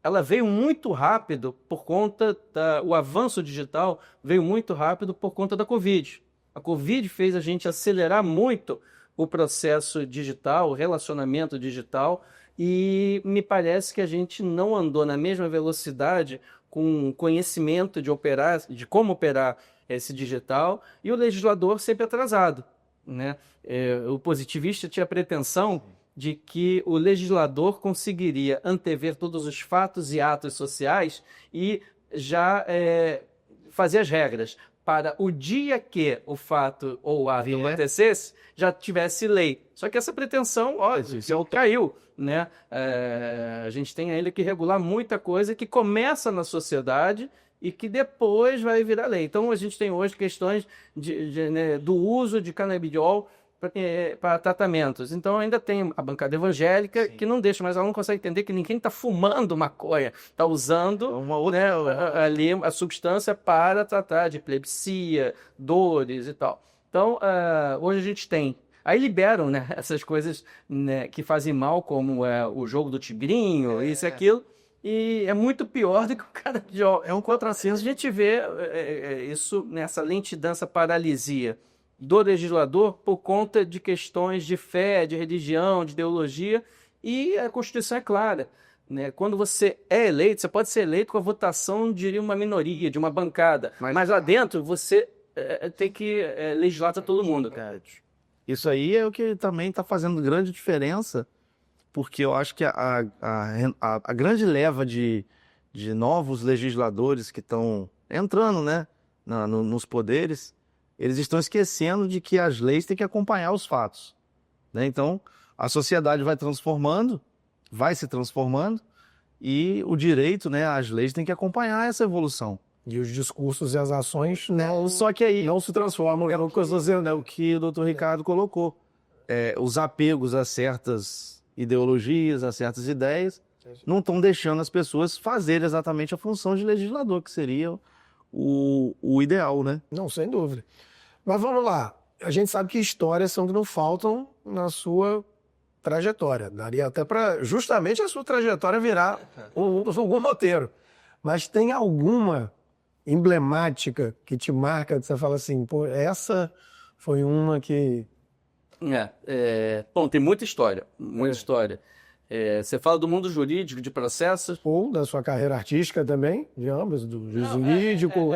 Ela veio muito rápido por conta o avanço digital veio muito rápido por conta da Covid. A Covid fez a gente acelerar muito o processo digital, o relacionamento digital, e me parece que a gente não andou na mesma velocidade com conhecimento de como operar esse digital, e o legislador sempre atrasado, né? O positivista tinha a pretensão de que o legislador conseguiria antever todos os fatos e atos sociais e já fazer as regras para o dia que o fato ou o ato acontecesse, já tivesse lei. Só que essa pretensão, caiu, né? A gente tem ainda que regular muita coisa que começa na sociedade e que depois vai virar lei. Então, a gente tem hoje questões do uso de canabidiol para tratamentos. Então, ainda tem a bancada evangélica, sim, que não deixa, mas ela não consegue entender que ninguém está fumando maconha, está usando ali a substância para tratar de epilepsia, dores e tal. Então, hoje a gente tem. Aí liberam, né, essas coisas, né, que fazem mal, como o jogo do tigrinho, isso e aquilo. E é muito pior do que o cara joga. É um contrassenso. A gente vê isso nessa lentidão, essa paralisia do legislador por conta de questões de fé, de religião, de ideologia, e a Constituição é clara, né? Quando você é eleito, você pode ser eleito com a votação de uma minoria, de uma bancada, mas lá dentro você tem que legislar para todo mundo, cara. Isso aí é o que também está fazendo grande diferença, porque eu acho que a grande leva de novos legisladores que estão entrando, né, nos poderes, eles estão esquecendo de que as leis têm que acompanhar os fatos, né? Então, a sociedade vai se transformando, e o direito, né, as leis têm que acompanhar essa evolução. E os discursos e as ações Só que aí não se transformam. é o que eu estou dizendo, o que o doutor Ricardo colocou. Os apegos a certas ideologias, a certas ideias, não estão deixando as pessoas fazerem exatamente a função de legislador, que seria o ideal, né? Não, sem dúvida. Mas vamos lá. A gente sabe que histórias são que não faltam na sua trajetória. Daria até para justamente a sua trajetória virar um roteiro. Mas tem alguma emblemática que te marca, que você fala assim, pô, essa foi uma que... Bom, tem muita história, você fala do mundo jurídico, de processos... Ou da sua carreira artística também, de ambas, do jurídico...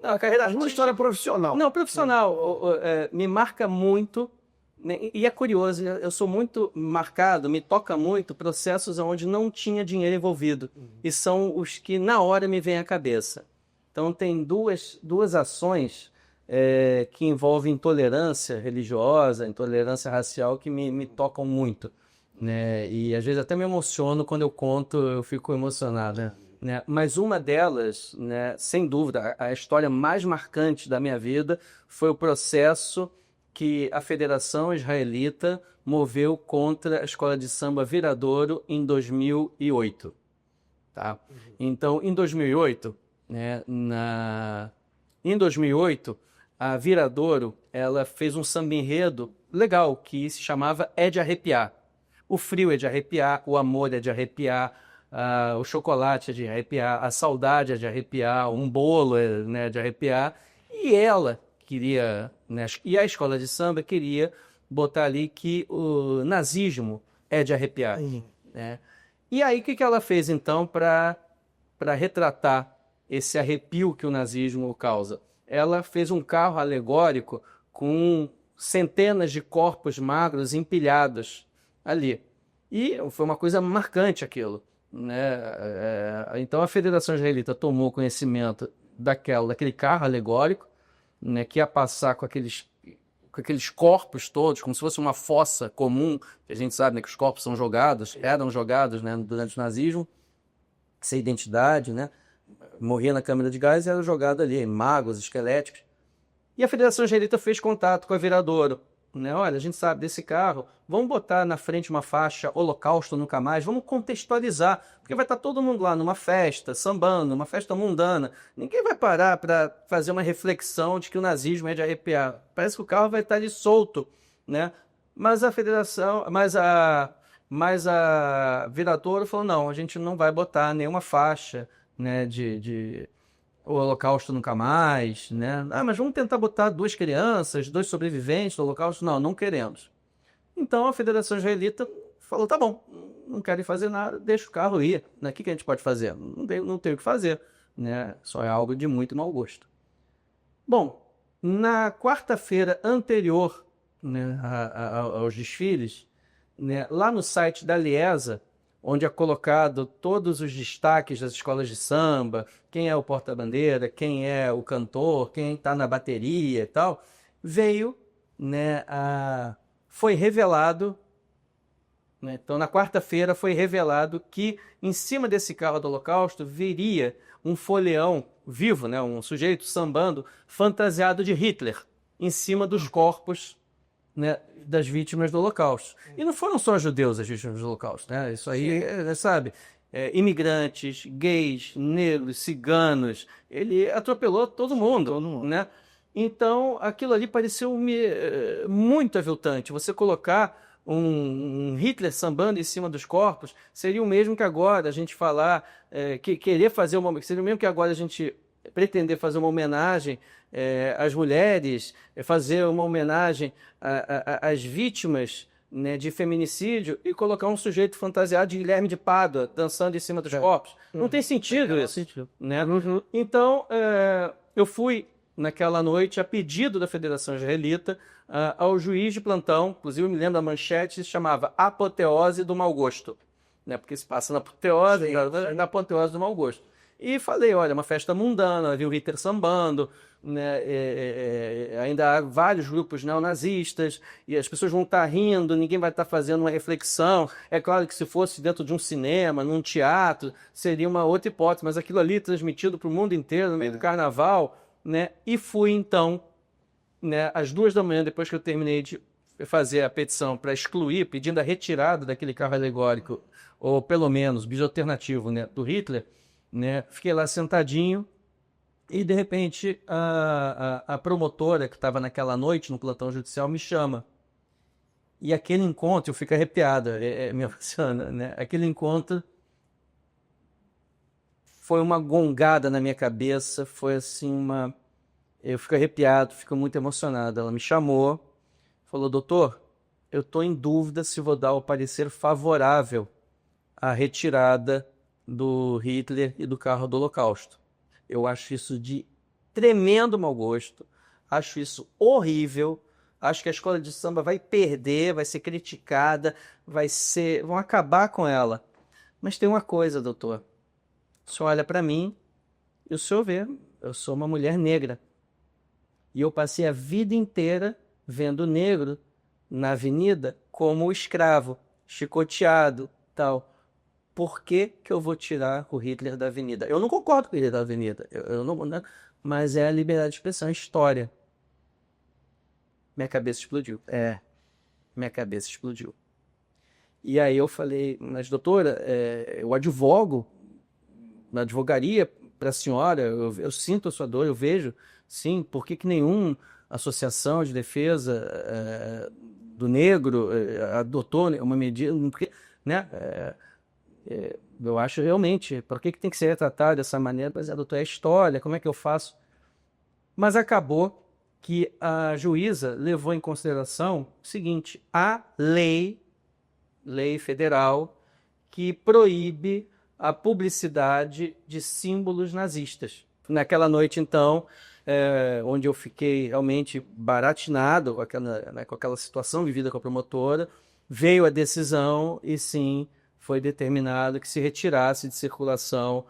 Não, a carreira artística... Uma história profissional. Não, profissional. Me marca muito, né, e é curioso, eu sou muito marcado, me toca muito processos onde não tinha dinheiro envolvido. E são os que na hora me vêm à cabeça. Então, tem duas ações que envolvem intolerância religiosa, intolerância racial, que me tocam muito, né? E às vezes até me emociono quando eu conto, eu fico emocionado, né? Mas uma delas, né, sem dúvida, a história mais marcante da minha vida foi o processo que a Federação Israelita moveu contra a escola de samba Viradouro em 2008. Tá? Então, em 2008, né, em 2008, a Viradouro ela fez um samba-enredo legal que se chamava É de Arrepiar. O frio é de arrepiar, o amor é de arrepiar, o chocolate é de arrepiar, a saudade é de arrepiar, um bolo é, né, de arrepiar. E ela queria, né, e a escola de samba queria botar ali que o nazismo é de arrepiar. Né? E aí o que ela fez então para retratar esse arrepio que o nazismo causa? Ela fez um carro alegórico com centenas de corpos magros empilhados ali. E foi uma coisa marcante aquilo, né? Então a Federação Israelita tomou conhecimento daquele carro alegórico, né, que ia passar com aqueles corpos todos, como se fosse uma fossa comum, que a gente sabe, né, que os corpos eram jogados, né, durante o nazismo, sem identidade, né? Morria na câmara de gás e era jogado ali, magos, esqueléticos. E a Federação Israelita fez contato com a Viradouro, né? Olha, a gente sabe desse carro, vamos botar na frente uma faixa Holocausto Nunca Mais, vamos contextualizar, porque vai estar todo mundo lá numa festa, sambando, uma festa mundana. Ninguém vai parar para fazer uma reflexão de que o nazismo é de arrepiar. Parece que o carro vai estar ali solto, né? Mas a federação, mas a Viradouro falou, não, a gente não vai botar nenhuma faixa, né, de o Holocausto Nunca Mais, né? Ah, mas vamos tentar botar 2 crianças, 2 sobreviventes do Holocausto? Não, não queremos. Então a Federação Israelita falou, tá bom, não querem fazer nada, deixa o carro ir. Né? O que a gente pode fazer? Não tem o que fazer, né? Só é algo de muito mau gosto. Bom, na quarta-feira anterior, né, aos desfiles, né, lá no site da Liesa, onde é colocado todos os destaques das escolas de samba, quem é o porta-bandeira, quem é o cantor, quem está na bateria e tal, veio, né, foi revelado, né, então na quarta-feira foi revelado que em cima desse carro do Holocausto viria um folião vivo, né, um sujeito sambando fantasiado de Hitler, em cima dos corpos, né, das vítimas do Holocausto. E não foram só judeus as vítimas do Holocausto, né? Isso aí, sabe, imigrantes, gays, negros, ciganos, ele atropelou todo mundo, né? Então, aquilo ali pareceu-me muito aviltante. Você colocar um Hitler sambando em cima dos corpos seria o mesmo que agora a gente falar, querer fazer seria o mesmo que agora a gente pretender fazer uma homenagem às mulheres, fazer uma homenagem às vítimas, né, de feminicídio e colocar um sujeito fantasiado de Guilherme de Pádua dançando em cima dos corpos. Não tem sentido isso. Né? Então, eu fui naquela noite, a pedido da Federação Israelita, ao juiz de plantão, inclusive eu me lembro da manchete, se chamava Apoteose do Mau Gosto, né? Porque se passa na apoteose, na apoteose do mau gosto. E falei, olha, uma festa mundana, havia o Hitler sambando, né, ainda há vários grupos neonazistas, e as pessoas vão estar rindo, ninguém vai estar fazendo uma reflexão. É claro que se fosse dentro de um cinema, num teatro, seria uma outra hipótese, mas aquilo ali transmitido para o mundo inteiro, no meio do carnaval, né, e fui então, né, às 2 da manhã, depois que eu terminei de fazer a petição para excluir, pedindo a retirada daquele carro alegórico, ou pelo menos bicho alternativo, né, do Hitler, né, fiquei lá sentadinho e de repente a promotora que estava naquela noite no plantão judicial me chama. E aquele encontro, eu fico arrepiado, me emociona, né? Aquele encontro foi uma gongada na minha cabeça, foi assim eu fico arrepiado, fico muito emocionado. Ela me chamou, falou, doutor, eu estou em dúvida se vou dar o parecer favorável à retirada do Hitler e do carro do Holocausto. Eu acho isso de tremendo mau gosto, acho isso horrível, acho que a escola de samba vai perder, vai ser criticada, vão acabar com ela. Mas tem uma coisa, doutor, o senhor olha para mim e o senhor vê, eu sou uma mulher negra. E eu passei a vida inteira vendo negro na avenida como escravo, chicoteado, tal. Por que eu vou tirar o Hitler da avenida? Eu não concordo com o Hitler da avenida, mas é a liberdade de expressão, a história. Minha cabeça explodiu. Minha cabeça explodiu. E aí eu falei, mas doutora, eu advogo, na advogaria para a senhora, eu sinto a sua dor, eu vejo, sim, por que nenhuma associação de defesa do negro adotou uma medida, porque, né? Eu acho realmente, por que tem que ser retratado dessa maneira? Mas, doutor, é história, como é que eu faço? Mas acabou que a juíza levou em consideração o seguinte, a lei federal, que proíbe a publicidade de símbolos nazistas. Naquela noite, então, onde eu fiquei realmente baratinado com aquela situação vivida com a promotora, veio a decisão e sim, foi determinado que se retirasse de circulação,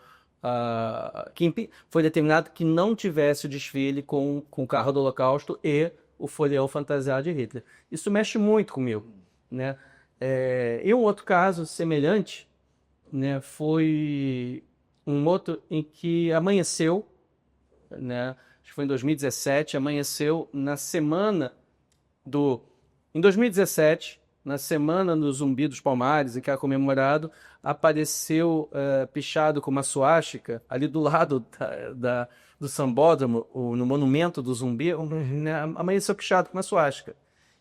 foi determinado que não tivesse o desfile com o carro do Holocausto e o folião fantasiado de Hitler. Isso mexe muito comigo, né? E um outro caso semelhante, né, foi um outro em que amanheceu, né, acho que foi em 2017, amanheceu na semana do Em 2017, na Semana do Zumbi dos Palmares, em que é comemorado, apareceu pichado com uma suástica, ali do lado do Sambódromo, no Monumento do Zumbi, né, amanheceu pichado com uma suástica.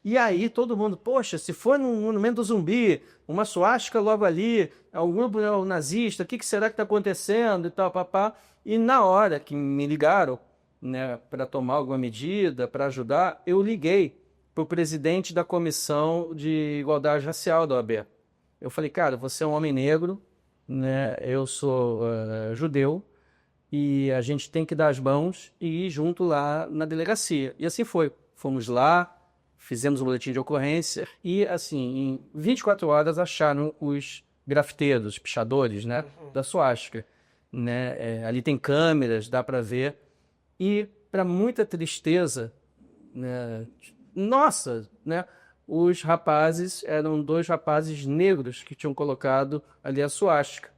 E aí todo mundo, poxa, se for no Monumento do Zumbi, uma suástica logo ali, algum grupo nazista, o que será que está acontecendo e tal, papá. E na hora que me ligaram, né, para tomar alguma medida, para ajudar, eu liguei para o presidente da Comissão de Igualdade Racial da OAB. Eu falei, cara, você é um homem negro, né, eu sou judeu, e a gente tem que dar as mãos e ir junto lá na delegacia. E assim foi. Fomos lá, fizemos um boletim de ocorrência e, assim, em 24 horas acharam os grafiteiros, pichadores, né, da suástica. Né? Ali tem câmeras, dá para ver. E, para muita tristeza, né, nossa, né, os rapazes eram 2 rapazes negros que tinham colocado ali a suástica,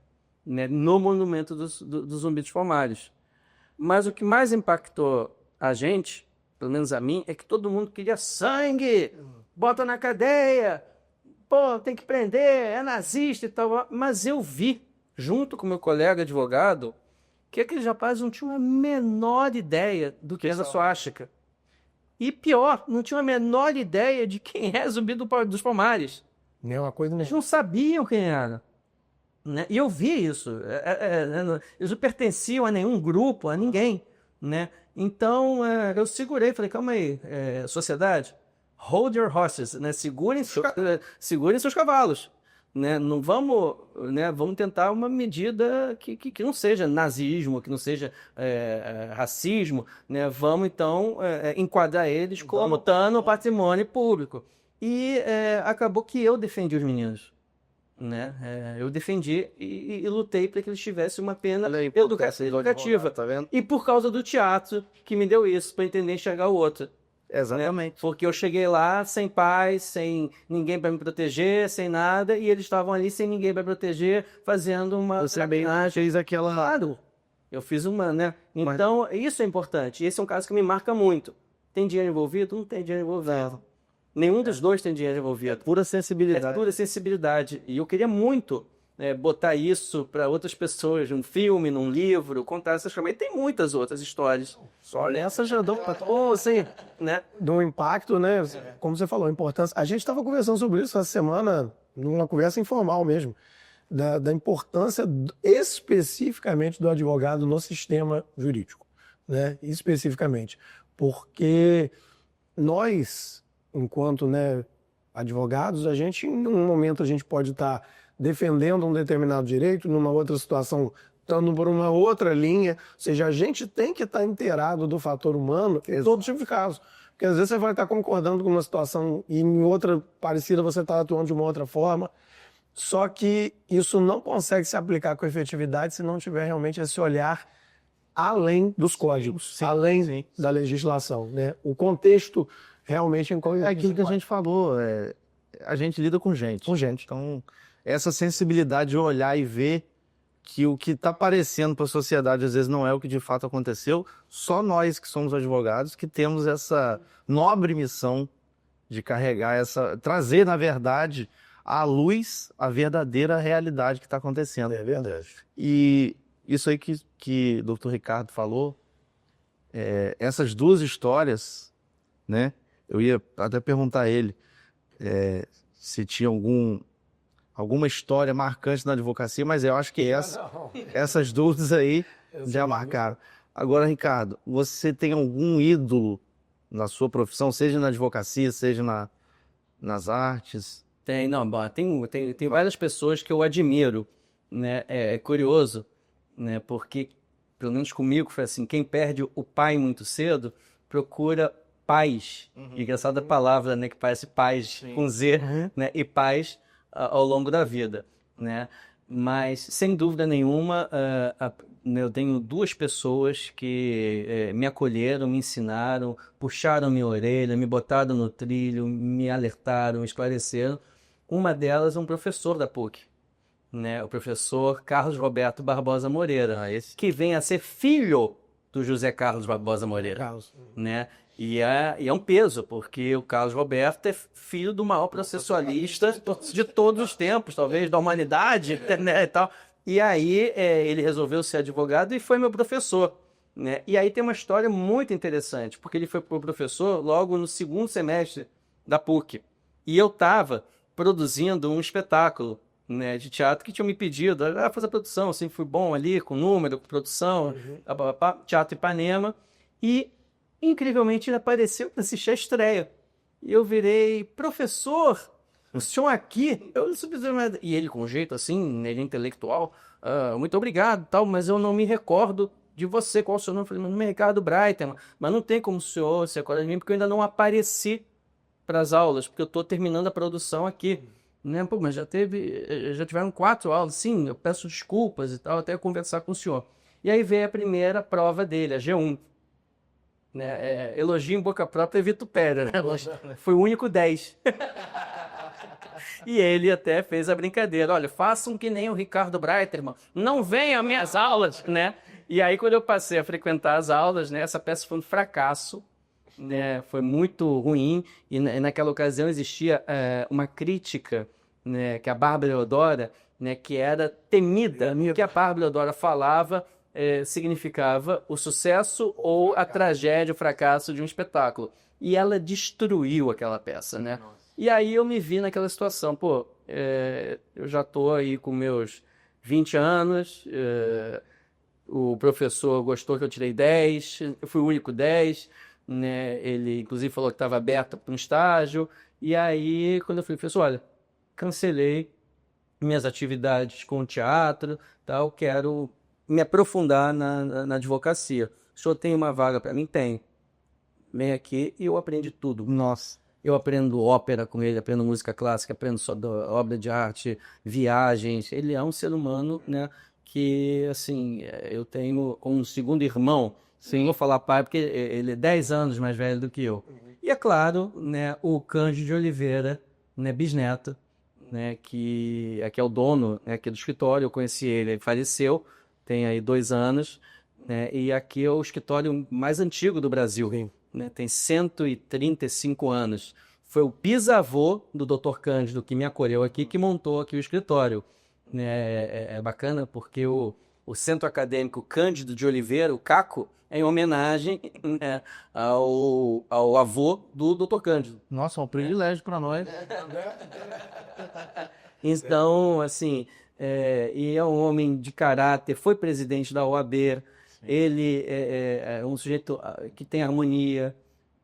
né, no monumento dos Zumbi dos Palmares. Mas o que mais impactou a gente, pelo menos a mim, é que todo mundo queria sangue, bota na cadeia, pô, tem que prender, é nazista e tal. Mas eu vi, junto com meu colega advogado, que aqueles rapazes não tinham a menor ideia do que era a suástica. E pior, não tinham a menor ideia de quem é Zumbi dos Palmares. Não é uma coisa Eles não sabiam quem era. Né? E eu vi isso. Eles não pertenciam a nenhum grupo, a ninguém. Né? Então, eu segurei, falei, calma aí, sociedade, hold your horses, né? Segurem seus cavalos. Né? Não vamos, né? Vamos tentar uma medida que não seja nazismo, que não seja racismo. Né? Vamos, então, enquadrar eles como no patrimônio público. E acabou que eu defendi os meninos. Né? Eu defendi e lutei para que eles tivessem uma pena educativa. Tá vendo? E por causa do teatro que me deu isso, para entender e enxergar o outro. Exatamente. Né? Porque eu cheguei lá sem paz, sem ninguém para me proteger, sem nada, e eles estavam ali sem ninguém para proteger, fazendo uma... Você bem fez aquela... Claro, eu fiz uma, né? Então, isso é importante. Esse é um caso que me marca muito. Tem dinheiro envolvido? Não tem dinheiro envolvido. Nenhum dos dois tem dinheiro envolvido. Pura sensibilidade. É pura sensibilidade. E eu queria muito botar isso para outras pessoas, num filme, num livro, contar essas coisas. E tem muitas outras histórias. Só nessa já dão para assim, né? Do impacto, né? Como você falou, a importância. A gente estava conversando sobre isso essa semana, numa conversa informal mesmo, da importância especificamente do advogado no sistema jurídico, né? Especificamente. Porque nós, enquanto, né, advogados, a gente, em um momento, a gente pode estar defendendo um determinado direito, numa outra situação, estando por uma outra linha. Ou seja, a gente tem que estar inteirado do fator humano em todo tipo de caso. Porque às vezes você vai estar concordando com uma situação e em outra parecida você está atuando de uma outra forma. Só que isso não consegue se aplicar com efetividade se não tiver realmente esse olhar além dos códigos, além da legislação, né? O contexto realmente é aquilo que a gente falou, a gente lida com gente. Então, essa sensibilidade de olhar e ver que o que está aparecendo para a sociedade às vezes não é o que de fato aconteceu, só nós que somos advogados que temos essa nobre missão de carregar trazer, na verdade, à luz a verdadeira realidade que está acontecendo. É verdade. E isso aí que o Dr. Ricardo falou, essas 2 histórias, né? Eu ia até perguntar a ele se tinha alguma história marcante na advocacia, mas eu acho que essas 2 aí já marcaram. Agora, Ricardo, você tem algum ídolo na sua profissão, seja na advocacia, seja nas artes? Tem várias pessoas que eu admiro, né? É curioso, né? Porque, pelo menos comigo, foi assim, quem perde o pai muito cedo procura paz. Engraçada a palavra, né? Que parece paz com Z, né? E paz ao longo da vida, né? Mas, sem dúvida nenhuma, eu tenho 2 pessoas que me acolheram, me ensinaram, puxaram minha orelha, me botaram no trilho, me alertaram, me esclareceram. Uma delas é um professor da PUC, né? O professor Carlos Roberto Barbosa Moreira, que vem a ser filho do José Carlos Barbosa Moreira, né? E é um peso, porque o Carlos Roberto é filho do maior processualista de todos os tempos, talvez, da humanidade, né, e tal. E aí ele resolveu ser advogado e foi meu professor, né? E aí tem uma história muito interessante, porque ele foi meu professor logo no segundo semestre da PUC. E eu estava produzindo um espetáculo, né, de teatro que tinham me pedido, fazer produção, eu sempre fui bom ali, com número, com produção, Teatro Ipanema, e incrivelmente ele apareceu para assistir a estreia. E eu virei, professor, o senhor aqui? E ele com um jeito assim, ele é intelectual, muito obrigado, tal, mas eu não me recordo de você, qual o seu nome? Eu falei, meu nome é Ricardo Breitman, mas não tem como o senhor se recordar de mim, porque eu ainda não apareci para as aulas, porque eu estou terminando a produção aqui. Né? Pô, mas já tiveram 4 aulas, sim, eu peço desculpas e tal, até conversar com o senhor. E aí veio a primeira prova dele, a G1. Né? Elogio em boca própria, vitupério, né? Foi o único 10. E ele até fez a brincadeira, olha, façam que nem o Ricardo Breitman, não venham às minhas aulas, né? E aí quando eu passei a frequentar as aulas, né, essa peça foi um fracasso, né, foi muito ruim, e naquela ocasião existia uma crítica, né, que a Bárbara Eudora, né, que era temida, que a Bárbara Eudora falava significava o sucesso ou a tragédia, o fracasso de um espetáculo. E ela destruiu aquela peça, né? E aí eu me vi naquela situação, pô, eu já estou aí com meus 20 anos, o professor gostou que eu tirei 10, eu fui o único 10, né? Ele inclusive falou que estava aberto para um estágio, e aí quando eu falei, professor, olha, cancelei minhas atividades com o teatro, tal, quero me aprofundar na advocacia. O senhor tem uma vaga para mim? Tem. Vem aqui e eu aprendi tudo. Nossa. Eu aprendo ópera com ele, aprendo música clássica, aprendo só obra de arte, viagens. Ele é um ser humano, né, que, assim, eu tenho como um segundo irmão. Sim, vou falar pai, porque ele é 10 anos mais velho do que eu. E, é claro, né, o Cândido de Oliveira, né, bisneto, né, que é o dono, né, aqui do escritório. Eu conheci ele faleceu, tem aí 2 anos, né, e aqui é o escritório mais antigo do Brasil. Né, tem 135 anos. Foi o bisavô do Dr. Cândido, que me acolheu aqui, que montou aqui o escritório. É bacana porque o Centro Acadêmico Cândido de Oliveira, o CACO, é em homenagem, né, ao avô do Dr. Cândido. Nossa, é um privilégio para nós. Então, assim, e é um homem de caráter, foi presidente da OAB. Ele é um sujeito que tem harmonia,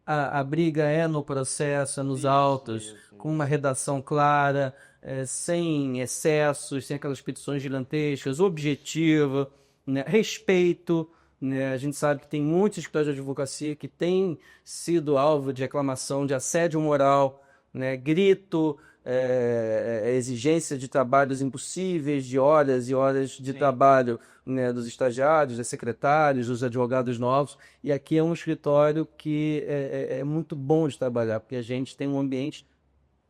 a briga é no processo, é nos autos, com uma redação clara, sem excessos, sem aquelas petições gigantescas, objetiva, né, respeito. Né, a gente sabe que tem muitos escritórios de advocacia que têm sido alvo de reclamação de assédio moral, né, grito, exigência de trabalhos impossíveis, de horas e horas de trabalho, né, dos estagiários, dos secretários, dos advogados novos. E aqui é um escritório que é muito bom de trabalhar, porque a gente tem um ambiente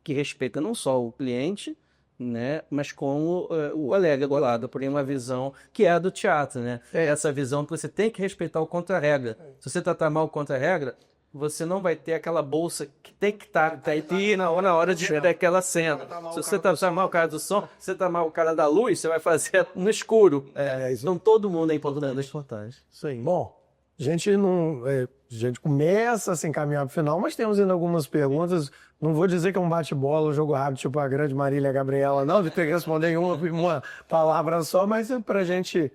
que respeita não só o cliente, né, mas como o alega do lado, porém uma visão que é a do teatro, né? Essa visão que você tem que respeitar o contra-regra. Se você tratar mal o contra-regra, você não vai ter aquela bolsa que tem que estar aí na hora de ver aquela cena. Se você tratar mal o cara do som, se você tratar mal o cara da luz, você vai fazer no escuro. Então todo mundo é importante. Isso aí. Bom, a gente começa a se encaminhar para o final, mas temos ainda algumas perguntas. Não vou dizer que é um bate-bola, um jogo rápido, tipo a grande Marília Gabriela, não, de ter que responder em uma palavra só, mas é para a gente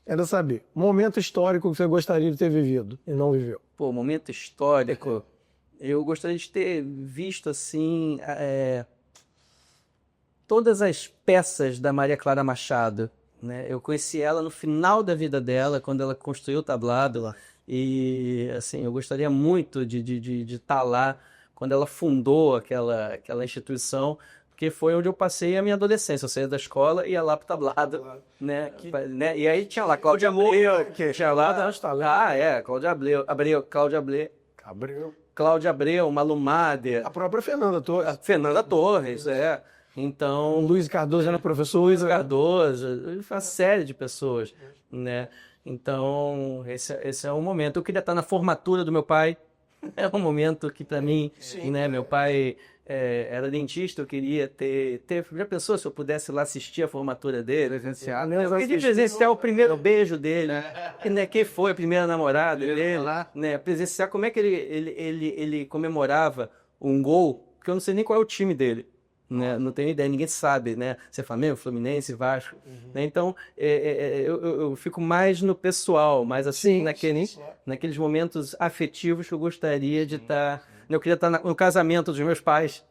ainda saber. Momento histórico que você gostaria de ter vivido e não viveu. Pô, momento histórico, eu gostaria de ter visto, assim, todas as peças da Maria Clara Machado, né? Eu conheci ela no final da vida dela, quando ela construiu o tablado lá. E, assim, eu gostaria muito de estar lá quando ela fundou aquela instituição, porque foi onde eu passei a minha adolescência. Eu saía da escola e ia lá pro tablado, né? E aí tinha lá Cláudia Abreu, tinha lá... Cláudia Abreu, Malu Mader. A própria Fernanda Torres. A Fernanda Torres, Então... Luiz Cardoso era professor. Luiz Cardoso, uma série de pessoas, né? Então, esse é o momento. Eu queria estar na formatura do meu pai, É um momento que, para mim, né, meu pai era dentista, eu queria ter. Já pensou se eu pudesse lá assistir a formatura dele? Presenciar, Eu queria presenciar o primeiro beijo dele, né, quem foi a primeira namorada dele, né, presenciar como é que ele comemorava um gol, que eu não sei nem qual é o time dele. Né? Não tenho ideia, ninguém sabe, né? Se é Flamengo, Fluminense, Vasco. Né? Então, eu fico mais no pessoal, mais assim, naqueles momentos afetivos que eu gostaria de estar. Eu queria estar no casamento dos meus pais,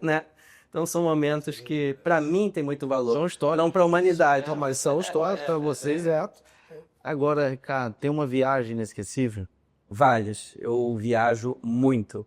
né? Então, são momentos que, para mim, tem muito valor. São histórias. Não para a humanidade. Mas são histórias para vocês, é. Agora, Ricardo, tem uma viagem inesquecível? Várias. Eu viajo muito.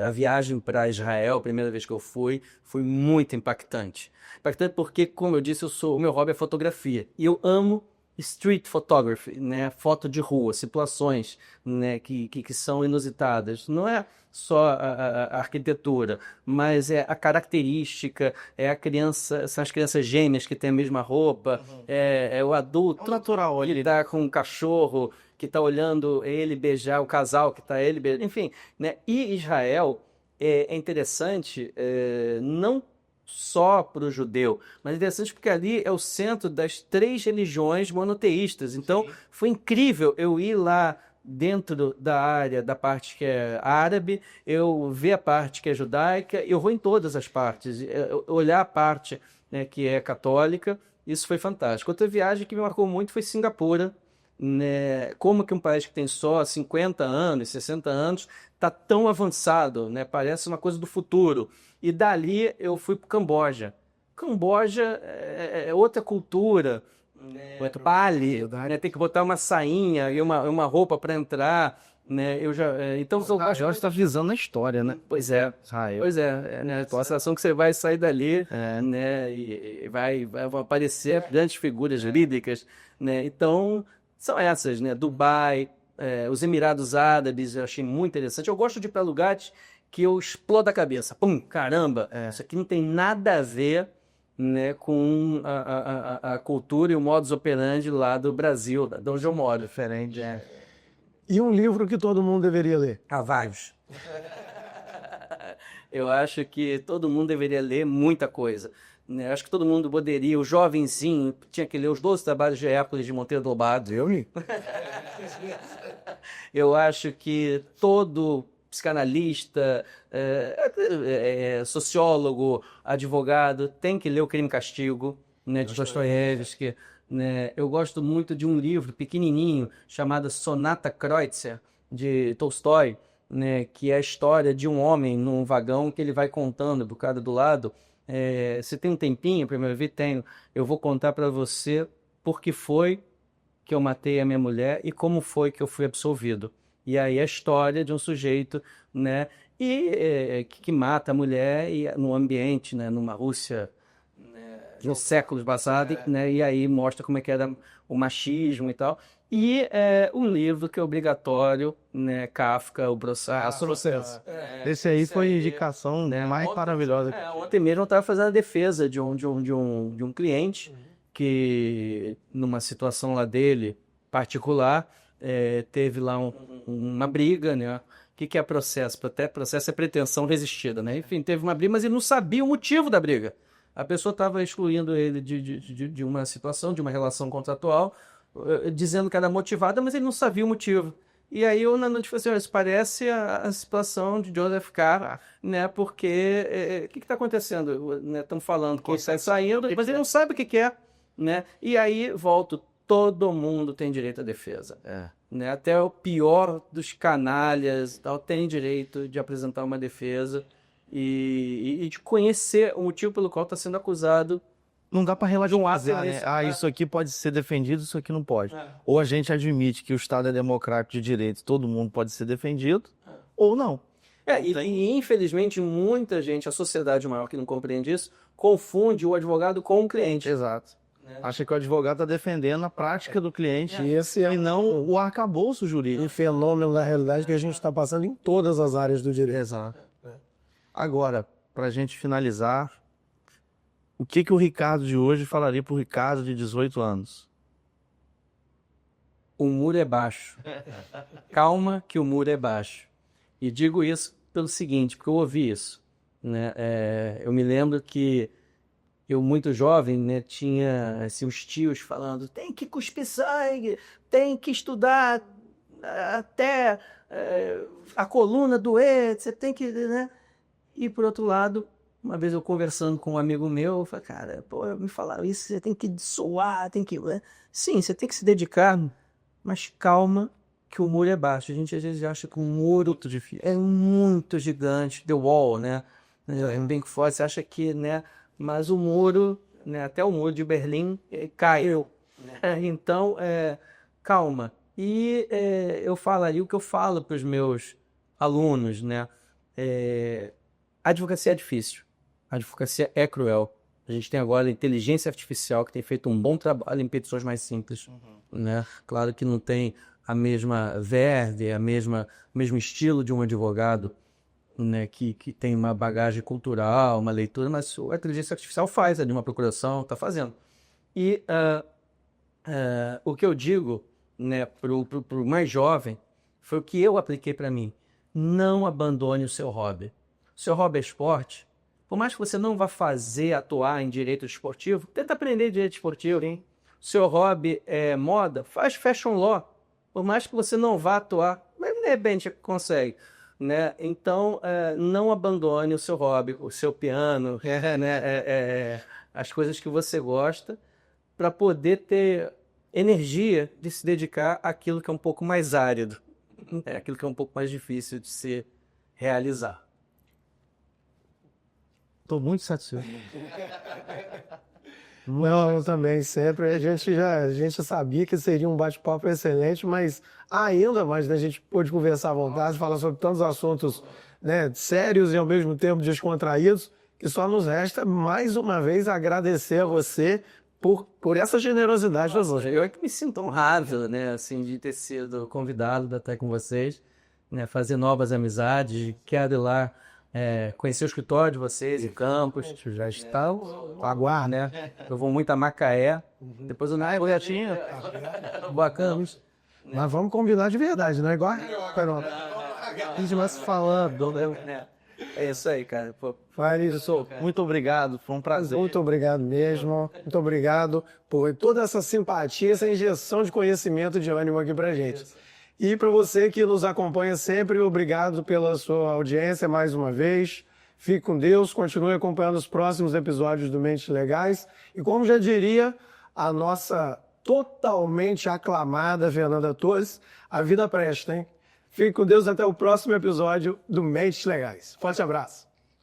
A viagem para Israel, a primeira vez que eu fui, foi muito impactante. Impactante porque, como eu disse, o meu hobby é fotografia. E eu amo street photography, né? Foto de rua, situações, né? que são inusitadas. Não é só a arquitetura, mas é a característica, é a criança, são as crianças gêmeas que têm a mesma roupa, é o adulto Natural, que está com um cachorro, que está olhando ele beijar o casal, que está ele beijando, enfim, né? E Israel é interessante, não só para o judeu, mas é interessante porque ali é o centro das 3 religiões monoteístas. Então, foi incrível eu ir lá dentro da área, da parte que é árabe, eu ver a parte que é judaica, eu vou em todas as partes, olhar a parte, né, que é católica, isso foi fantástico. Outra viagem que me marcou muito foi Singapura, né? Como que um país que tem só 50 anos, 60 anos, está tão avançado, né? Parece uma coisa do futuro. E dali eu fui para o Camboja. Camboja é outra cultura, né? Bali, né? Tem que botar uma sainha e uma roupa para entrar, né? Então eu acho Israel está visando a história, né? Pois é. Israel. Pois é, né? A sensação que você vai sair dali, né? E vão aparecer grandes figuras bíblicas, né? Então, são essas, né? Dubai, os Emirados Árabes, eu achei muito interessante. Eu gosto de ir para lugares que eu explodo a cabeça. Pum, caramba, isso aqui não tem nada a ver, né, com a cultura e o modus operandi lá do Brasil, de onde eu moro. Diferente. E um livro que todo mundo deveria ler? Há vários. Eu acho que todo mundo deveria ler muita coisa. Né? Acho que todo mundo poderia, o jovenzinho, tinha que ler os 12 Trabalhos de Hércules de Monteiro Lobato. Eu li. Eu acho que todo psicanalista, sociólogo, advogado, tem que ler O Crime e Castigo, né, de Dostoiévski. Né? Eu gosto muito de um livro pequenininho chamado Sonata Kreutzer, de Tolstói, né, que é a história de um homem num vagão que ele vai contando pro cara do lado. Você tem um tempinho para me ver? Tenho. Eu vou contar para você por que foi que eu matei a minha mulher e como foi que eu fui absolvido. E aí a história de um sujeito, né, que mata a mulher no ambiente, né, numa Rússia, né, nos séculos passados, né, e aí mostra como é que era o machismo e tal. E um livro que é obrigatório, né, Kafka, O Processo. Esse aí foi a indicação, né, mais maravilhosa. Ontem mesmo eu estava fazendo a defesa de um cliente que, numa situação lá dele, particular, teve lá uma briga, né? O que é processo? Até processo é pretensão resistida, né? Enfim, teve uma briga, mas ele não sabia o motivo da briga. A pessoa estava excluindo ele de uma situação, de uma relação contratual, dizendo que era motivada, mas ele não sabia o motivo. E aí eu na noite falei assim, isso parece a situação de Joseph K., né? Porque o que está acontecendo? Estamos falando que ele está saindo, mas ele não sabe o que é, né? E aí volto. Todo mundo tem direito à defesa. Né? Até o pior dos canalhas tal, tem direito de apresentar uma defesa e de conhecer o motivo pelo qual está sendo acusado. Não dá para relativizar, né? silêncio, Isso aqui pode ser defendido, isso aqui não pode. Ou a gente admite que o Estado é democrático de direito, todo mundo pode ser defendido, ou não. E infelizmente muita gente, a sociedade maior que não compreende isso, confunde o advogado com o cliente. Exato. Acha que o advogado está defendendo a prática do cliente Esse é e não o arcabouço jurídico. um fenômeno, na realidade, que a gente está passando em todas as áreas do direito. Exato. Agora, para a gente finalizar, o que o Ricardo de hoje falaria para o Ricardo de 18 anos? o muro é baixo. Calma que o muro é baixo. E digo isso pelo seguinte, porque eu ouvi isso, né? Eu me lembro que eu, muito jovem, né, tinha assim, os tios falando, tem que cuspir sangue, tem que estudar até a coluna doer, você tem que, né? E, por outro lado, uma vez eu conversando com um amigo meu, eu falei, cara, pô, me falaram isso, você tem que suar, tem que... Sim, você tem que se dedicar, mas calma que o muro é baixo. A gente às vezes acha que o muro é muito gigante, The Wall, né? É bem forte, você acha que, né? Mas o muro, né? Até o muro de Berlim caiu. Então, calma. E eu falaria o que eu falo para os meus alunos, né? A advocacia é difícil. A advocacia é cruel. A gente tem agora a inteligência artificial que tem feito um bom trabalho em petições mais simples, né? Claro que não tem a mesma verve, o mesmo estilo de um advogado, né? Que tem uma bagagem cultural, uma leitura, mas a inteligência artificial faz ali uma procuração, está fazendo. E o que eu digo, né, pro mais jovem foi o que eu apliquei para mim. Não abandone o seu hobby. O seu hobby é esporte. Por mais que você não vá atuar em direito esportivo, tenta aprender direito esportivo, hein? O seu hobby é moda, faz fashion law. Por mais que você não vá atuar, mas de repente consegue, né? Então, não abandone o seu hobby, o seu piano, né? As coisas que você gosta, para poder ter energia de se dedicar àquilo que é um pouco mais árido, aquilo que é um pouco mais difícil de se realizar. Estou muito satisfeito. Não, eu também, sempre. A gente sabia que seria um bate-papo excelente, mas ainda mais, né, a gente pôde conversar à vontade, falar sobre tantos assuntos, né, sérios e ao mesmo tempo descontraídos, que só nos resta, mais uma vez, agradecer a você por essa generosidade das hoje. Eu é que me sinto honrado, né, assim, de ter sido convidado de estar com vocês, né, fazer novas amizades, quero ir lá conhecer o escritório de vocês em Campos. Já está aguardo, né? Eu vou muito a Macaé. Depois eu vou retinho. Bacana. Mas vamos combinar de verdade, não é igual a gente vai se falando. É isso aí, cara. Fárisson, Muito obrigado, foi um prazer. muito obrigado mesmo. Muito obrigado por toda essa simpatia, essa injeção de conhecimento de ânimo aqui pra gente. E para você que nos acompanha sempre, obrigado pela sua audiência mais uma vez. Fique com Deus, continue acompanhando os próximos episódios do Mentes Legais. E como já diria a nossa totalmente aclamada Fernanda Torres, a vida presta, hein? Fique com Deus até o próximo episódio do Mentes Legais. Forte abraço.